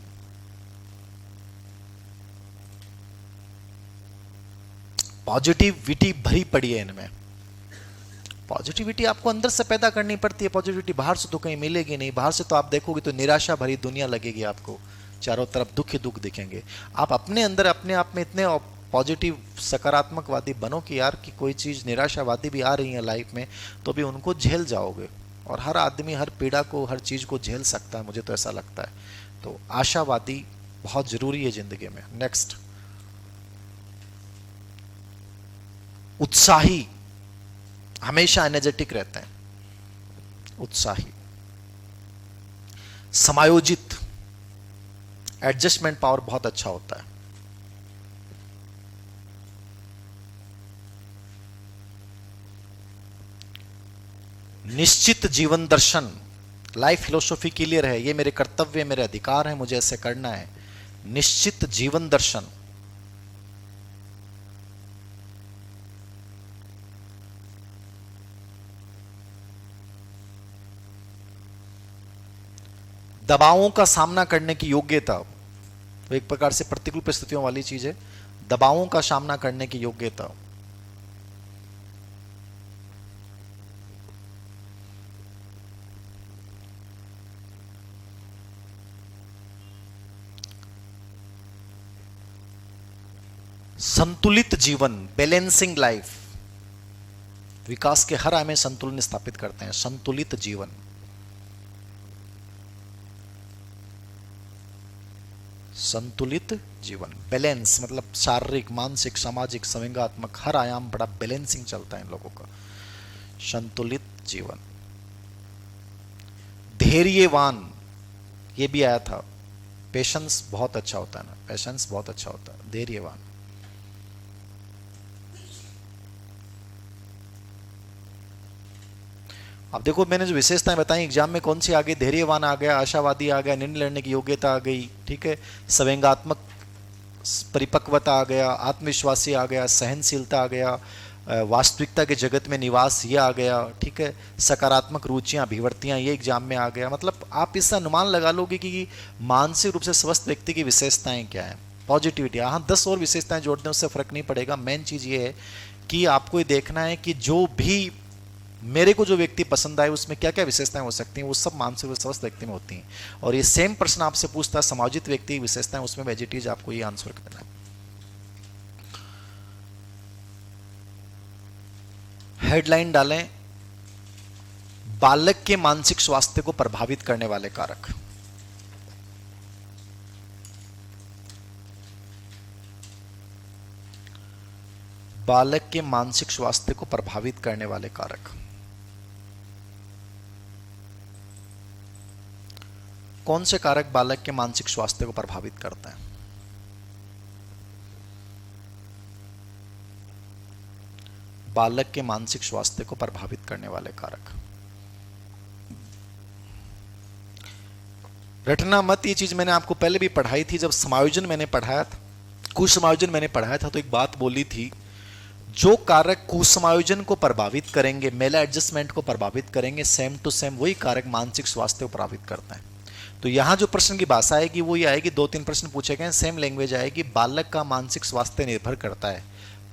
पॉजिटिविटी भरी पड़ी है इनमें। पॉजिटिविटी आपको अंदर से पैदा करनी पड़ती है। पॉजिटिविटी बाहर से तो कहीं मिलेगी नहीं। बाहर से तो आप देखोगे तो निराशा भरी दुनिया लगेगी आपको, चारों तरफ दुख ही दुख दिखेंगे। आप अपने अंदर अपने आप में इतने पॉजिटिव सकारात्मकवादी बनो कि यार कि कोई चीज़ निराशावादी भी आ रही है लाइफ में तो भी उनको झेल जाओगे। और हर आदमी हर पीड़ा को, हर चीज़ को झेल सकता है, मुझे तो ऐसा लगता है। तो आशावादी बहुत ज़रूरी है ज़िंदगी में। नेक्स्ट, उत्साही, हमेशा एनर्जेटिक रहते हैं, उत्साही। समायोजित, एडजस्टमेंट पावर बहुत अच्छा होता है। निश्चित जीवन दर्शन, लाइफ फिलोसॉफी क्लियर है, ये मेरे कर्तव्य, मेरे अधिकार है, मुझे ऐसे करना है। निश्चित जीवन दर्शन। दबावों का सामना करने की योग्यता, वो एक प्रकार से प्रतिकूल परिस्थितियों वाली चीज है। दबावों का सामना करने की योग्यता। संतुलित जीवन, बैलेंसिंग लाइफ, विकास के हर आयाम में संतुलन स्थापित करते हैं। संतुलित जीवन, संतुलित जीवन, बैलेंस मतलब शारीरिक, मानसिक, सामाजिक, संवेगात्मक हर आयाम बड़ा बैलेंसिंग चलता है इन लोगों का। संतुलित जीवन। धैर्यवान, ये भी आया था। पेशेंस बहुत अच्छा होता है ना, पेशेंस बहुत अच्छा होता है। धैर्यवान। अब देखो मैंने जो विशेषताएं बताई एग्जाम में कौन सी आ गई, धैर्यवान आ गया, आशावादी आ गया, निर्णय लेने की योग्यता आ गई, ठीक है, संवेगात्मक परिपक्वता आ गया, आत्मविश्वासी आ गया, सहनशीलता आ गया, वास्तविकता के जगत में निवास ये आ गया, ठीक है, सकारात्मक रुचियां, अभिवृत्तियां, ये एग्जाम में आ गया। मतलब आप इससे अनुमान लगा लोगे कि मानसिक रूप से स्वस्थ व्यक्ति की विशेषताएं क्या है। पॉजिटिविटी, हाँ 10 और विशेषताएं जोड़ दें उससे फर्क नहीं पड़ेगा। मेन चीज ये है कि आपको ये देखना है कि जो भी मेरे को जो व्यक्ति पसंद आए उसमें क्या क्या विशेषताएं हो सकती हैं, वो सब मानसिक रूप से स्वस्थ व्यक्ति में होती हैं। और ये सेम प्रश्न आपसे पूछता है समायोजित व्यक्ति की विशेषताएं, उसमें वेजिटीज आपको ये आंसर करना है। हेडलाइन डालें, बालक के मानसिक स्वास्थ्य को प्रभावित करने वाले कारक। बालक के मानसिक स्वास्थ्य को प्रभावित करने वाले कारक। कौन से कारक बालक के मानसिक स्वास्थ्य को प्रभावित करते हैं? बालक के मानसिक स्वास्थ्य को प्रभावित करने वाले कारक। रटना मत, ये चीज मैंने आपको पहले भी पढ़ाई थी जब समायोजन मैंने पढ़ाया था, कुसमायोजन मैंने पढ़ाया था, तो एक बात बोली थी, जो कारक कुसमायोजन को प्रभावित करेंगे, मेला एडजस्टमेंट को प्रभावित करेंगे, सेम टू सेम वही कारक मानसिक स्वास्थ्य को प्रभावित करता है। तो यहां जो प्रश्न की भाषा आएगी वो ये आएगी, 2-3 प्रश्न पूछे गए, सेम लैंग्वेज आएगी। बालक का मानसिक स्वास्थ्य निर्भर करता है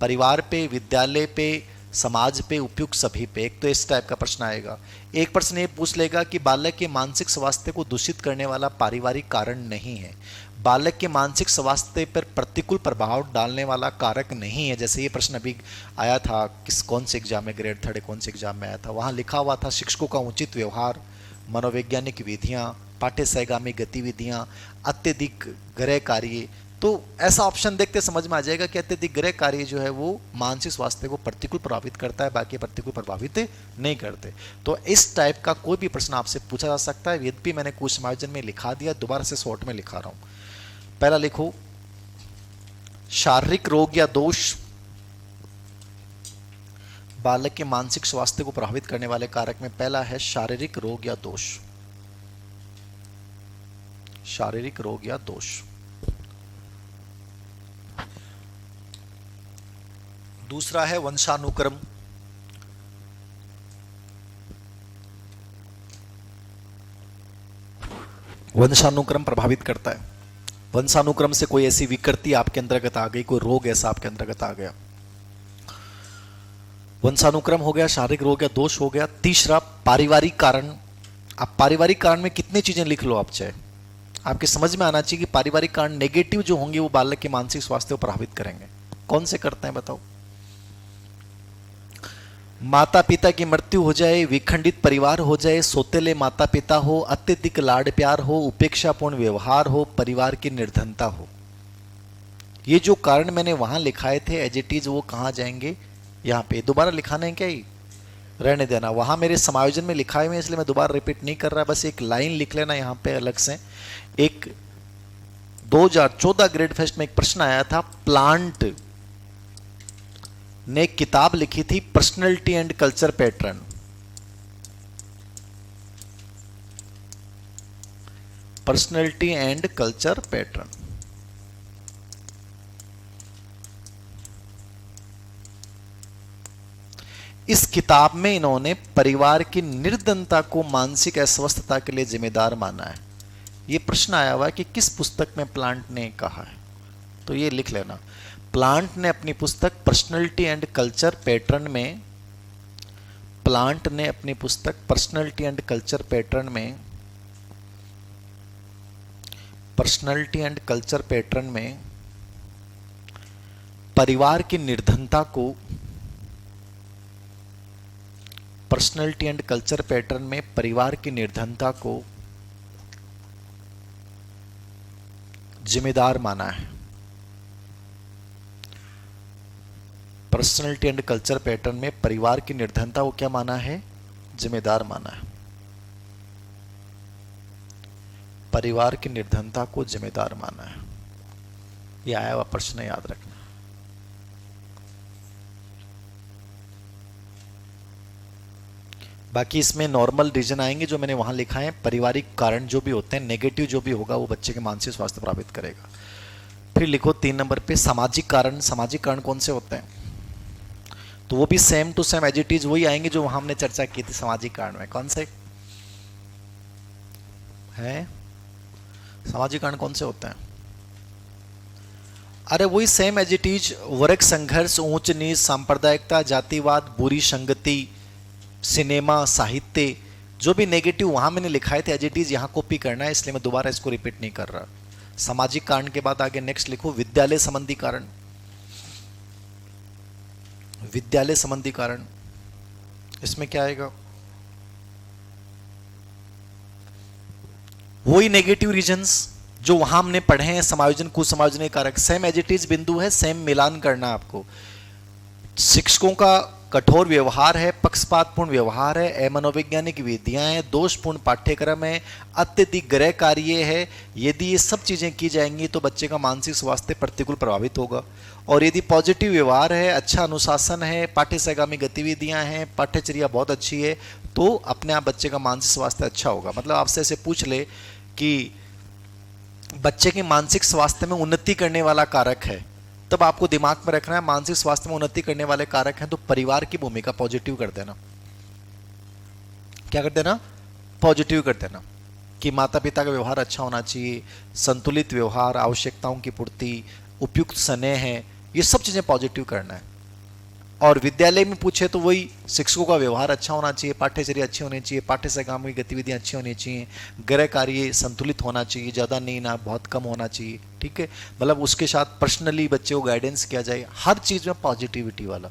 परिवार पे, विद्यालय पे, समाज पे, उपयुक्त सभी पे। एक तो इस टाइप का प्रश्न आएगा। एक प्रश्न ये पूछ लेगा कि बालक के मानसिक स्वास्थ्य को दूषित करने वाला पारिवारिक कारण नहीं है, बालक के मानसिक स्वास्थ्य पर प्रतिकूल प्रभाव डालने वाला कारक नहीं है। जैसे ये प्रश्न अभी आया था, कौन से एग्जाम में, ग्रेड 3 कौन से एग्जाम में आया था, वहां लिखा हुआ था शिक्षकों का उचित व्यवहार, मनोवैज्ञानिक विधियां, पाठ्य सहगामी गतिविधियां, अत्यधिक गृह कार्य। तो ऐसा ऑप्शन देखते समझ में आ जाएगा कि अत्यधिक गृह कार्य जो है वो मानसिक स्वास्थ्य को प्रतिकूल प्रभावित करता है, बाकी प्रतिकूल प्रभावित नहीं करते। तो इस टाइप का कोई भी प्रश्न आपसे पूछा जा सकता है। यद्यपि मैंने कुछ समायोजन में लिखा दिया, दोबारा से शॉर्ट में लिखा रहा हूं। पहला लिखो, शारीरिक रोग या दोष बालक के मानसिक स्वास्थ्य को प्रभावित करने वाले कारक में पहला है शारीरिक रोग या दोष। शारीरिक रोग या दोष। दूसरा है वंशानुक्रम। वंशानुक्रम प्रभावित करता है। वंशानुक्रम से कोई ऐसी विकृति आपके अंतर्गत आ गई, कोई रोग ऐसा आपके अंतर्गत आ गया, वंशानुक्रम हो गया, शारीरिक रोग या दोष हो गया। तीसरा पारिवारिक कारण। आप पारिवारिक कारण में कितनी चीजें लिख लो आप चाहे, आपके समझ में आना चाहिए कि पारिवारिक कारण नेगेटिव जो होंगे वो बालक के मानसिक स्वास्थ्य को प्रभावित करेंगे। कौन से करते हैं बताओ? माता पिता की मृत्यु हो जाए, विखंडित परिवार हो जाए, सौतेले माता पिता हो, अत्यधिक लाड प्यार हो, उपेक्षापूर्ण व्यवहार हो, परिवार की निर्धनता हो। ये जो कारण मैंने वहां लिखाए थे एज इट इज, वो कहां जाएंगे? यहाँ पे। दोबारा लिखाना है क्या? ही रहने देना, वहां मेरे समायोजन में लिखाए हुए, इसलिए मैं दोबारा रिपीट नहीं कर रहा, बस एक लाइन लिख लेना यहाँ पे अलग से। एक 2014 ग्रेड फेस्ट में एक प्रश्न आया था, प्लांट ने एक किताब लिखी थी personality and culture pattern. Personality and culture pattern. इस किताब में इन्होंने परिवार की निर्धनता को मानसिक अस्वस्थता के लिए जिम्मेदार माना है। यह प्रश्न आया हुआ है कि किस पुस्तक में प्लांट ने कहा है, तो ये लिख लेना। प्लांट ने अपनी पुस्तक पर्सनैलिटी एंड कल्चर पैटर्न में, प्लांट ने अपनी पुस्तक पर्सनैलिटी एंड कल्चर पैटर्न में, पर्सनैलिटी एंड कल्चर पैटर्न में परिवार की निर्धनता को पर्सनैलिटी एंड कल्चर पैटर्न में परिवार की निर्धनता को जिम्मेदार माना है। पर्सनैलिटी एंड कल्चर पैटर्न में परिवार की निर्धनता को क्या माना है? जिम्मेदार माना है। परिवार की निर्धनता को जिम्मेदार माना है। ये आया हुआ प्रश्न याद रखना। बाकी इसमें नॉर्मल रीजन आएंगे जो मैंने वहां लिखा है। पारिवारिक कारण जो भी होते हैं, नेगेटिव जो भी होगा वो बच्चे के मानसिक स्वास्थ्य प्रभावित करेगा। फिर लिखो 3 नंबर पे सामाजिक कारण। सामाजिक कारण कौन से होते हैं? तो वो भी same to same as it is वही आएंगे जो वहां हमने चर्चा की थी सामाजिक कारण में। कौन से हैं सामाजिक कारण? कौन से होते हैं? अरे वही सेम एज इट इज। वर्ग संघर्ष, ऊंच नीच, सांप्रदायिकता, जातिवाद, बुरी संगति, सिनेमा, साहित्य, जो भी नेगेटिव वहां मैंने लिखाए थे एज इट इज यहां कॉपी करना है, इसलिए मैं दोबारा इसको रिपीट नहीं कर रहा। सामाजिक कारण के बाद आगे नेक्स्ट लिखो विद्यालय संबंधी कारण। विद्यालय संबंधी कारण, इसमें क्या आएगा? वही नेगेटिव रीजंस जो वहां हमने पढ़े हैं। समायोजन, कुसमायोजन के कारक, सेम एज इट इज बिंदु है, सेम मिलान करना आपको। शिक्षकों का कठोर व्यवहार है, पक्षपातपूर्ण व्यवहार है, अमनोवैज्ञानिक विधियां हैं, दोषपूर्ण पाठ्यक्रम है, अत्यधिक गृह कार्य है। यदि ये सब चीजें की जाएंगी तो बच्चे का मानसिक स्वास्थ्य प्रतिकूल प्रभावित होगा। और यदि पॉजिटिव व्यवहार है, अच्छा अनुशासन है, पाठ्य सहगामी गतिविधियां हैं, पाठ्यचर्या बहुत अच्छी है, तो अपने आप बच्चे का मानसिक स्वास्थ्य अच्छा होगा। मतलब आपसे ऐसे पूछ ले कि बच्चे के मानसिक स्वास्थ्य में उन्नति करने वाला कारक है, तब आपको दिमाग में रखना है मानसिक स्वास्थ्य में उन्नति करने वाले कारक हैं तो परिवार की भूमिका पॉजिटिव कर देना। क्या कर देना? पॉजिटिव कर देना कि माता पिता का व्यवहार अच्छा होना चाहिए, संतुलित व्यवहार, आवश्यकताओं की पूर्ति, उपयुक्त स्नेह है, ये सब चीजें पॉजिटिव करना है। और विद्यालय में पूछे तो वही शिक्षकों का व्यवहार अच्छा होना चाहिए, पाठ्यचर्या अच्छी होनी चाहिए, पाठ्य सहगामी गतिविधियां अच्छी होनी चाहिए, गृह कार्य संतुलित होना चाहिए, ज़्यादा नहीं ना बहुत कम होना चाहिए। ठीक है, मतलब उसके साथ पर्सनली बच्चे को गाइडेंस किया जाए, हर चीज़ में पॉजिटिविटी वाला।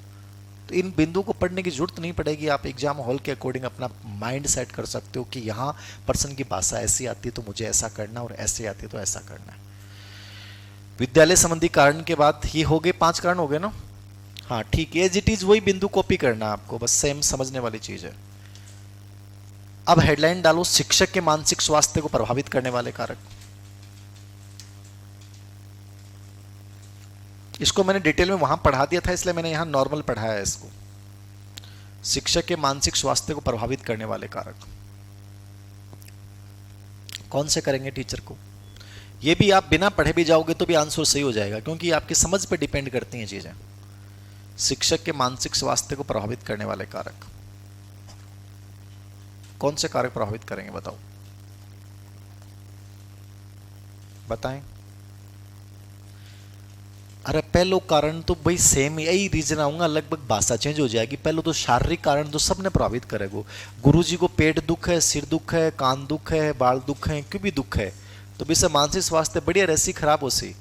तो इन बिंदु को पढ़ने की जरूरत नहीं पड़ेगी, आप एग्जाम हॉल के अकॉर्डिंग अपना माइंड सेट कर सकते हो कि यहाँ पर्सन की भाषा ऐसी आती है तो मुझे ऐसा करना, और ऐसे आती है तो ऐसा करना है। विद्यालय संबंधी कारण के बाद ये हो गए 5 कारण हो गए ना। हाँ ठीक है, एज इट इज वही बिंदु कॉपी करना आपको, बस सेम समझने वाली चीज है। अब हेडलाइन डालो शिक्षक के मानसिक स्वास्थ्य को प्रभावित करने वाले कारक। इसको मैंने डिटेल में वहां पढ़ा दिया था, इसलिए मैंने यहां नॉर्मल पढ़ाया है इसको। शिक्षक के मानसिक स्वास्थ्य को प्रभावित करने वाले कारक कौन से करेंगे टीचर को? ये भी आप बिना पढ़े भी जाओगे तो भी आंसर सही हो जाएगा, क्योंकि आपकी समझ पे डिपेंड करती हैं चीजें। शिक्षक के मानसिक स्वास्थ्य को प्रभावित करने वाले कारक कौन से कारक प्रभावित करेंगे? बताओ, बताएं। अरे पहलो कारण तो भाई सेम यही रीजन आऊंगा, लगभग भाषा चेंज हो जाएगी। पहले तो शारीरिक कारण तो सबने प्रभावित करेगा। गुरुजी को पेट दुख है, सिर दुख है, कान दुख है, बाल दुख है, क्यों भी दुख है तो भी से मानसिक स्वास्थ्य बढ़िया रहसी खराब हो सी,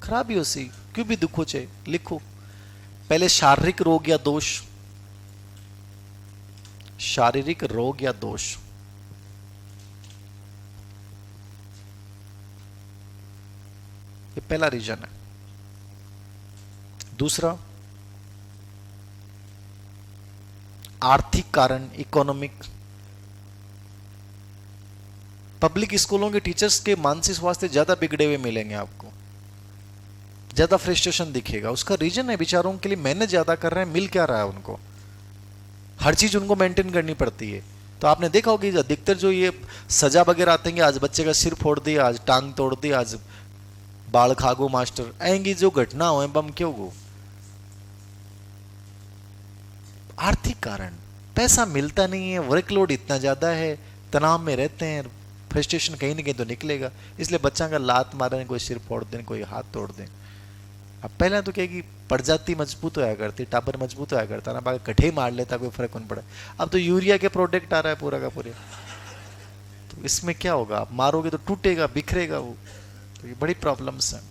खराब ही हो सी, क्यों भी दुख हो चे लिखो। पहले शारीरिक रोग या दोष, शारीरिक रोग या दोष, ये पहला रीजन है। दूसरा आर्थिक कारण, इकोनॉमिक। पब्लिक स्कूलों के टीचर्स के मानसिक स्वास्थ्य ज्यादा बिगड़े हुए मिलेंगे आपको, ज्यादा फ्रस्ट्रेशन दिखेगा। उसका रीजन है बेचारों के लिए मेहनत ज्यादा कर रहे हैं, मिल क्या रहा है उनको, हर चीज उनको मेंटेन करनी पड़ती है। तो आपने देखा होगा कि अधिकतर जो ये सजा वगैरह आते हैं, आज बच्चे का सिर फोड़ दिया, आज टांग तोड़ दी, आज बाल खागो मास्टर, आएंगी जो घटना हो बम क्यों गो? आर्थिक कारण, पैसा मिलता नहीं है, वर्कलोड इतना ज्यादा है, तनाव में रहते हैं, फ्रस्ट्रेशन कहीं ना कहीं तो निकलेगा। इसलिए बच्चा का लात मारे, कोई सिर फोड़ दे, कोई हाथ तोड़ दे। अब पहले तो क्या कि प्रजाति मजबूत होया करती, टाबर मजबूत होया करता ना, बाकी कठे मार लेता, कोई फर्क नहीं पड़ा। अब तो यूरिया के प्रोडक्ट आ रहा है पूरा का पूरे, तो इसमें क्या होगा? आप मारोगे तो टूटेगा, बिखरेगा वो, तो ये बड़ी प्रॉब्लम्स हैं।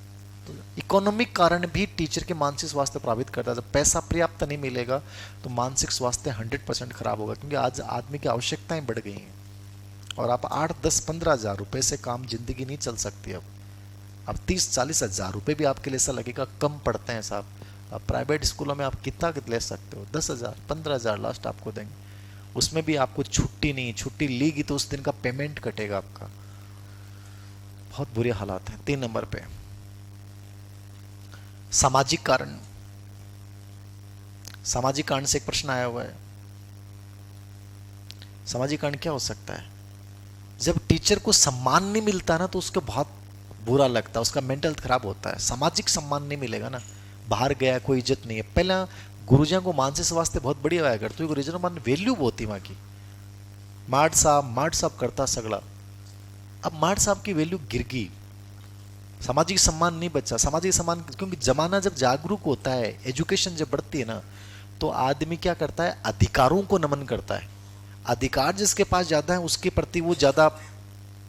तो इकोनॉमिक कारण भी टीचर के मानसिक स्वास्थ्य प्रभावित करता है। जब पैसा पर्याप्त नहीं मिलेगा तो मानसिक स्वास्थ्य 100% खराब होगा, क्योंकि आज आदमी की आवश्यकताएं बढ़ गई हैं और आप 8-10-15 हज़ार रुपए से काम जिंदगी नहीं चल सकती। अब 30-40 हज़ार रुपए भी आपके लिए ऐसा लगेगा कम पड़ते हैं साहब। अब प्राइवेट स्कूलों में आप कितना ले सकते हो, 10 हज़ार 15 हज़ार लास्ट आपको देंगे, उसमें भी आपको छुट्टी नहीं, छुट्टी लेगी तो उस दिन का पेमेंट कटेगा आपका। बहुत बुरे हालात हैं। 3 नंबर पे सामाजिक कारण। सामाजिक कारण से एक प्रश्न आया हुआ है। सामाजिक कारण क्या हो सकता है? जब टीचर को सम्मान नहीं मिलता ना तो उसको बहुत बुरा लगता है, उसका मेंटल हेल्थ खराब होता है। सामाजिक सम्मान नहीं मिलेगा ना, बाहर गया कोई इज्जत नहीं है। पहला गुरुजियों को मानसिक स्वास्थ्य बहुत बढ़िया आया करते, गुरुजन मान वैल्यू बहुत थी वहां की। मार्ट साहब करता सगड़ा, अब मार्ट साहब की वैल्यू गिर गई, सामाजिक सम्मान नहीं बचा। सामाजिक सम्मान क्योंकि जमाना जब जागरूक होता है, एजुकेशन जब बढ़ती है ना, तो आदमी क्या करता है, अधिकारों को नमन करता है। अधिकार जिसके पास ज्यादा है उसके प्रति वो ज्यादा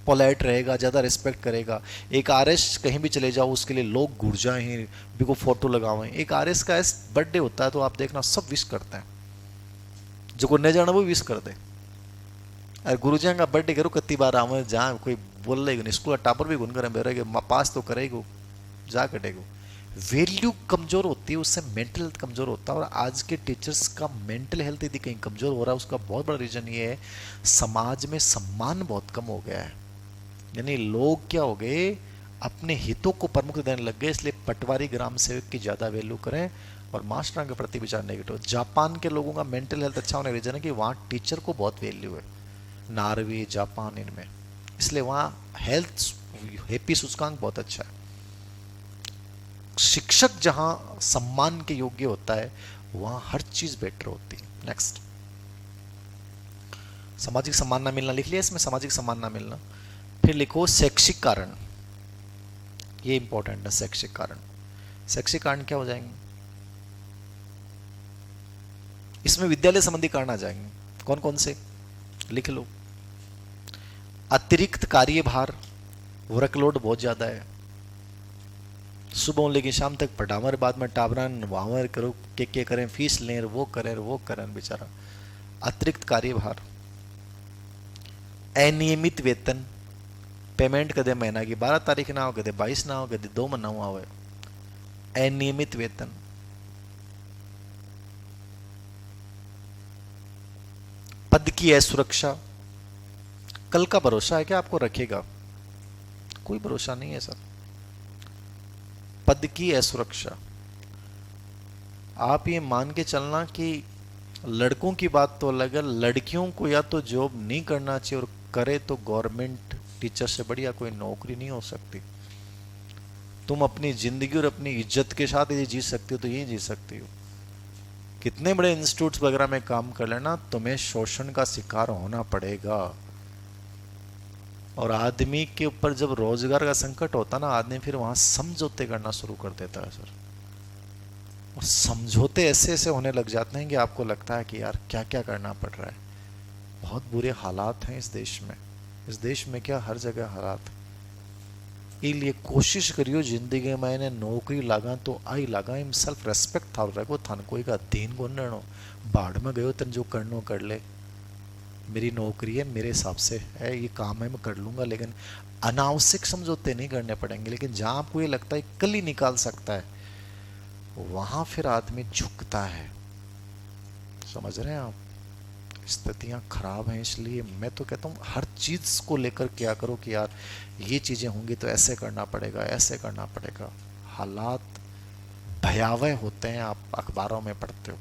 पोलाइट रहेगा, ज्यादा रिस्पेक्ट करेगा। एक आरएस कहीं भी चले जाओ उसके लिए लोग घुर जाएं, भी को फोटो लगावें। एक आरएस का बर्थडे होता है तो आप देखना सब विश करते हैं, जो को नहीं जाना वो विश कर दे। अरे गुरुजी का बर्थडे करो कत्ती बार आवे, जहाँ कोई बोल रहे स्कूल टापर भी गुन करे बेरे पास तो करेगो, जा कटेगो। वैल्यू कमजोर होती है, उससे मेंटल हेल्थ कमजोर होता है। और आज के टीचर्स का मेंटल हेल्थ यदि कहीं कमजोर हो रहा है, उसका बहुत बड़ा रीजन ये है, समाज में सम्मान बहुत कम हो गया है। यानी लोग क्या हो गए, अपने हितों को प्रमुख देने लग गए, इसलिए पटवारी ग्राम सेवक की ज्यादा वैल्यू करें और मास्टरों के प्रति विचार नेगेटिव। जापान के लोगों का मेंटल हेल्थ अच्छा होने का रीजन है कि वहाँ टीचर को बहुत वैल्यू है, नॉर्वे जापान इनमें, इसलिए वहाँ हेल्थ हैप्पी सूचकांक बहुत अच्छा है। शिक्षक जहां सम्मान के योग्य होता है वहां हर चीज बेटर होती है। नेक्स्ट, सामाजिक सम्मान ना मिलना लिख लिया इसमें, सामाजिक सम्मान ना मिलना। फिर लिखो शैक्षिक कारण, ये इंपॉर्टेंट है। शैक्षिक कारण, शैक्षिक कारण क्या हो जाएंगे इसमें? विद्यालय संबंधी कारण आ जाएंगे। कौन कौन से लिख लो। अतिरिक्त कार्यभार, वर्कलोड बहुत ज्यादा है, सुबह लेके शाम तक पढ़ावर, बाद में टावरन वावर करो के करें, फीस लें, वो करें बेचारा। अतिरिक्त कार्यभार। अनियमित वेतन, पेमेंट कदे महीना की 12 तारीख ना हो, कदे 22 ना हो, कदे 2 महीना हुआ है। अनियमित वेतन। पद की असुरक्षा, कल का भरोसा है क्या आपको रखेगा? कोई भरोसा नहीं है सर। पद की असुरक्षा, आप ये मान के चलना कि लड़कों की बात तो अलग है, लड़कियों को या तो जॉब नहीं करना चाहिए, और करे तो गवर्नमेंट टीचर से बढ़िया कोई नौकरी नहीं हो सकती। तुम अपनी जिंदगी और अपनी इज्जत के साथ यदि जी सकती हो तो ये जी सकती हो। कितने बड़े इंस्टीट्यूट्स वगैरह में काम कर लेना, तुम्हें शोषण का शिकार होना पड़ेगा। और आदमी के ऊपर जब रोजगार का संकट होता ना, आदमी फिर वहां समझौते करना शुरू कर देता है सर। और समझौते ऐसे ऐसे होने लग जाते हैं कि आपको लगता है कि यार क्या क्या करना पड़ रहा है। बहुत बुरे हालात हैं इस देश में। इस देश में क्या, हर जगह हालात। इसलिए कोशिश करियो जिंदगी में इन्हें नौकरी लगा तो आई लगा, इम सेल्फ रेस्पेक्ट था रखो, थान कोई का दीन को नणो, बाढ़ में गयो तन जो करनो कर ले, मेरी नौकरी है, मेरे हिसाब से है, ये काम है, मैं कर लूंगा। लेकिन अनावश्यक समझौते नहीं करने पड़ेंगे। लेकिन जहां आपको ये लगता है कल ही निकाल सकता है, वहां फिर आदमी झुकता है। समझ रहे हैं आप? स्थितियां खराब हैं। इसलिए मैं तो कहता हूं हर चीज को लेकर क्या करो कि यार ये चीजें होंगी तो ऐसे करना पड़ेगा, ऐसे करना पड़ेगा। हालात भयावह होते हैं, आप अखबारों में पढ़ते हो।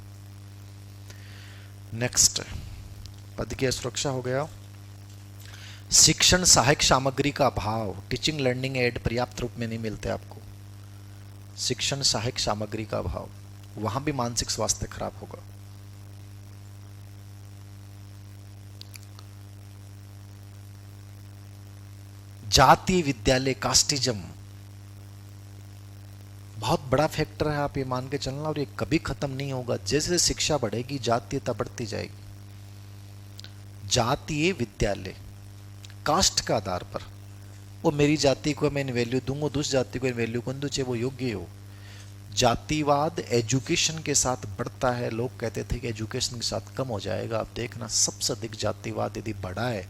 नेक्स्ट, पद की सुरक्षा हो गया। शिक्षण सहायक सामग्री का अभाव, टीचिंग लर्निंग एड पर्याप्त रूप में नहीं मिलते आपको। शिक्षण सहायक सामग्री का अभाव, वहां भी मानसिक स्वास्थ्य खराब होगा। जातीय विद्यालय, कास्टिज्म बहुत बड़ा फैक्टर है, आप ये मान के चलना। और ये कभी खत्म नहीं होगा। जैसे शिक्षा बढ़ेगी जातीयता बढ़ती जाएगी। जातीय विद्यालय, कास्ट के आधार पर, वो मेरी जाति को मैं वैल्यू दूंगा, दूसरी जाति को वैल्यू कौन दो, चाहे वो योग्य हो। जातिवाद एजुकेशन के साथ बढ़ता है। लोग कहते थे कि एजुकेशन के साथ कम हो जाएगा, अब देखना सबसे अधिक जातिवाद यदि बढ़ा है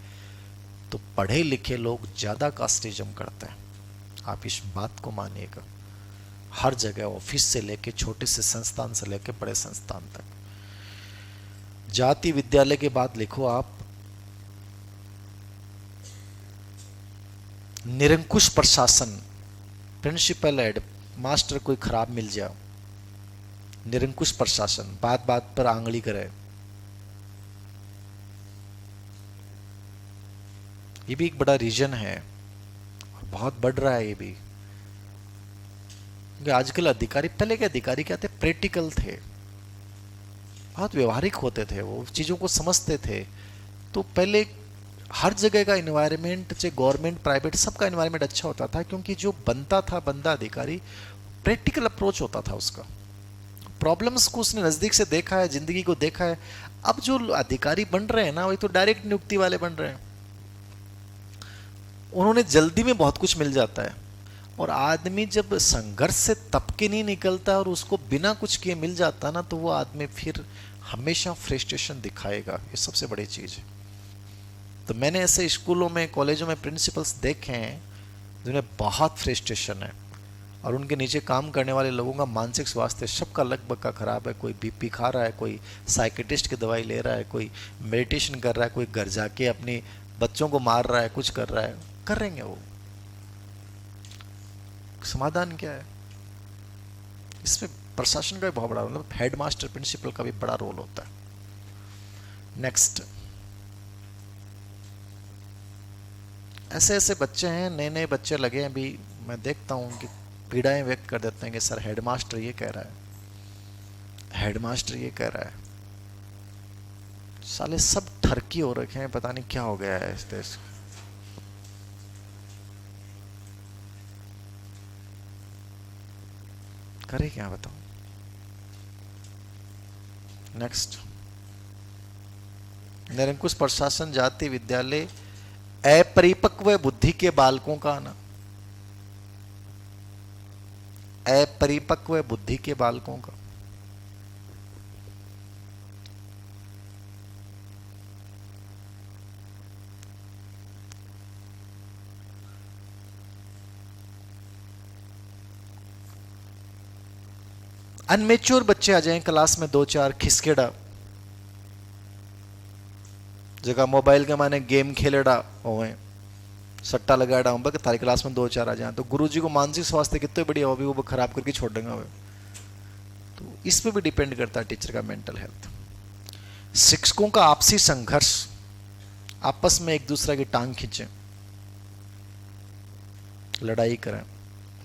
तो पढ़े लिखे लोग ज्यादा कास्टिज्म करते हैं। आप इस बात को मानिएगा, हर जगह, ऑफिस से लेके छोटे से संस्थान से लेके बड़े संस्थान तक। जाति विद्यालय के बाद लिखो आप निरंकुश प्रशासन, प्रिंसिपल हेड मास्टर कोई खराब मिल जाओ, निरंकुश प्रशासन, बात बात पर आंगली करे, ये भी एक बड़ा रीजन है और बहुत बढ़ रहा है ये भी। क्योंकि आजकल अधिकारी, पहले के अधिकारी क्या थे, प्रैक्टिकल थे, बहुत व्यवहारिक होते थे, वो चीजों को समझते थे। तो पहले हर जगह का इन्वायरमेंट, चाहे गवर्नमेंट प्राइवेट, सबका इन्वायरमेंट अच्छा होता था, क्योंकि जो बनता था बंदा अधिकारी, प्रैक्टिकल अप्रोच होता था उसका, प्रॉब्लम्स को उसने नजदीक से देखा है, जिंदगी को देखा है। अब जो अधिकारी बन रहे हैं ना, वही तो डायरेक्ट नियुक्ति वाले बन रहे हैं, उन्होंने जल्दी में बहुत कुछ मिल जाता है। और आदमी जब संघर्ष से तप के नहीं निकलता और उसको बिना कुछ किए मिल जाता ना, तो वो आदमी फिर हमेशा फ्रस्ट्रेशन दिखाएगा, ये सबसे बड़ी चीज है। तो मैंने ऐसे स्कूलों में, कॉलेजों में प्रिंसिपल्स देखे हैं जिन्हें बहुत फ्रस्ट्रेशन है, और उनके नीचे काम करने वाले लोगों का मानसिक स्वास्थ्य सबका लगभग का खराब है। कोई बीपी खा रहा है, कोई साइकेट्रिस्ट की दवाई ले रहा है, कोई मेडिटेशन कर रहा है, कोई घर जाके अपने बच्चों को मार रहा है, कुछ कर रहा है, कर रहेंगे वो। समाधान क्या है इसमें? प्रशासन का भी बहुत बड़ा, मतलब हेड मास्टर प्रिंसिपल का भी बड़ा रोल होता है। नेक्स्ट, ऐसे ऐसे बच्चे हैं, नए नए बच्चे लगे हैं अभी, मैं देखता हूं कि पीड़ाएं व्यक्त कर देते हैं कि सर हेडमास्टर ये कह रहा है, हेडमास्टर ये कह रहा है। साले सब ठरकी हो रखे हैं, पता नहीं क्या हो गया है इस देश को। करे क्या बताओ। नेक्स्ट, निरंकुश प्रशासन, जाति विद्यालय, अपरिपक्व बुद्धि के बालकों का आना, अपरिपक्व बुद्धि के बालकों का। अनमेच्योर बच्चे आ जाएं क्लास में, दो चार खिसकेड़ा, जगह मोबाइल के माने गेम खेलेड़ा होए, सट्टा लगाड़ा हो, थारी क्लास में दो चार आ जाए, तो गुरुजी को मानसिक स्वास्थ्य कितने बढ़िया हो भी वो खराब करके छोड़ देंगे वो। तो इस पे भी डिपेंड करता है टीचर का मेंटल हेल्थ। शिक्षकों का आपसी संघर्ष, आपस में एक दूसरे की टांग खींचे, लड़ाई करें।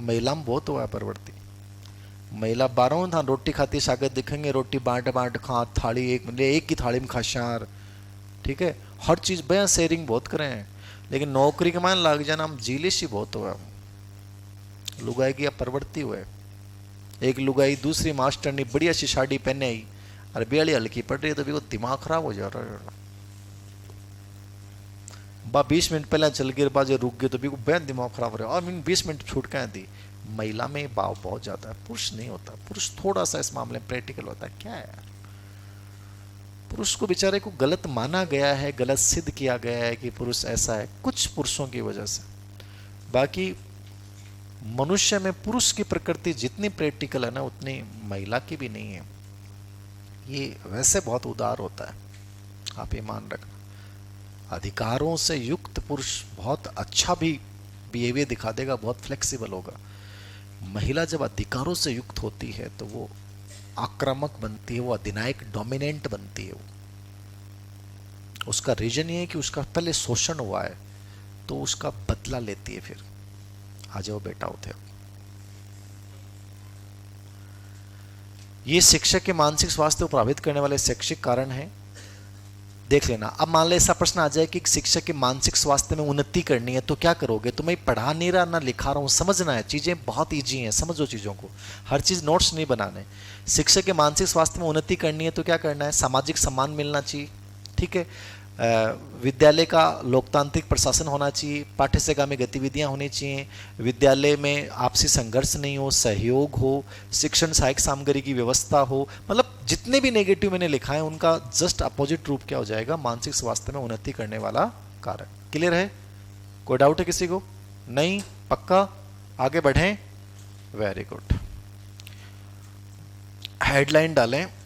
महिला में बहुत हुआ है प्रवृत्ति, महिला 12 था रोटी खाती शायद दिखेंगे, रोटी बांट बांट खा, थाली एक की थाली में खा शार, ठीक है, हर चीज बया शेयरिंग बहुत करें। लेकिन नौकरी के मान लग जाना, हम जीलिश ही बहुत हुआ, लुगाई की प्रवृत्ति हुए। एक लुगाई दूसरी मास्टर ने बढ़िया सी साड़ी पहने आई, अरे बेड़ी हल्की पड़ रही है, तो भी वो दिमाग खराब हो जा रहा है। 20 मिनट पहले चल गए, बाजे रुक गए, तो भी बेहद दिमाग खराब हो रहा है, और 20 मिनट छूट के दी। महिला में भाव बहुत ज्यादा है, पुरुष नहीं होता। पुरुष थोड़ा सा इस मामले में प्रैक्टिकल होता है। क्या है यार, पुरुष को बेचारे को गलत माना गया है, गलत सिद्ध किया गया है कि पुरुष ऐसा है, कुछ पुरुषों की वजह से। बाकी मनुष्य में पुरुष की प्रकृति जितनी प्रैक्टिकल है ना, उतनी महिला की भी नहीं है। ये वैसे बहुत उदार होता है, आप ये मान रखना। अधिकारों से युक्त पुरुष बहुत अच्छा भी बिहेवियर दिखा देगा, बहुत फ्लेक्सिबल होगा। महिला जब अधिकारों से युक्त होती है तो वो आक्रामक बनती है, वो अधिनायक, डोमिनेंट बनती है। वो उसका रीजन ये है कि उसका पहले शोषण हुआ है, तो उसका बदला लेती है। फिर आ जाओ बेटा होते हो। ये शिक्षक के मानसिक स्वास्थ्य को प्रभावित करने वाले शैक्षिक कारण हैं, देख लेना। अब मान ले ऐसा प्रश्न आ जाए कि शिक्षक के मानसिक स्वास्थ्य में उन्नति करनी है तो क्या करोगे? तो मैं पढ़ा नहीं रहा ना लिखा रहा हूं, समझना है। चीजें बहुत ईजी हैं, समझो चीजों को, हर चीज नोट्स नहीं बनाने। शिक्षक के मानसिक स्वास्थ्य में उन्नति करनी है तो क्या करना है? सामाजिक सम्मान मिलना चाहिए, ठीक है। विद्यालय का लोकतांत्रिक प्रशासन होना चाहिए, पाठ्यसेगामी गतिविधियां होनी चाहिए, विद्यालय में आपसी संघर्ष नहीं हो, सहयोग हो, शिक्षण सहायक सामग्री की व्यवस्था हो। मतलब जितने भी नेगेटिव मैंने लिखा है उनका जस्ट अपोजिट रूप क्या हो जाएगा, मानसिक स्वास्थ्य में उन्नति करने वाला कारक। क्लियर है? कोई डाउट है किसी को? नहीं? पक्का? आगे बढ़ें? Very good. हेडलाइन डालें,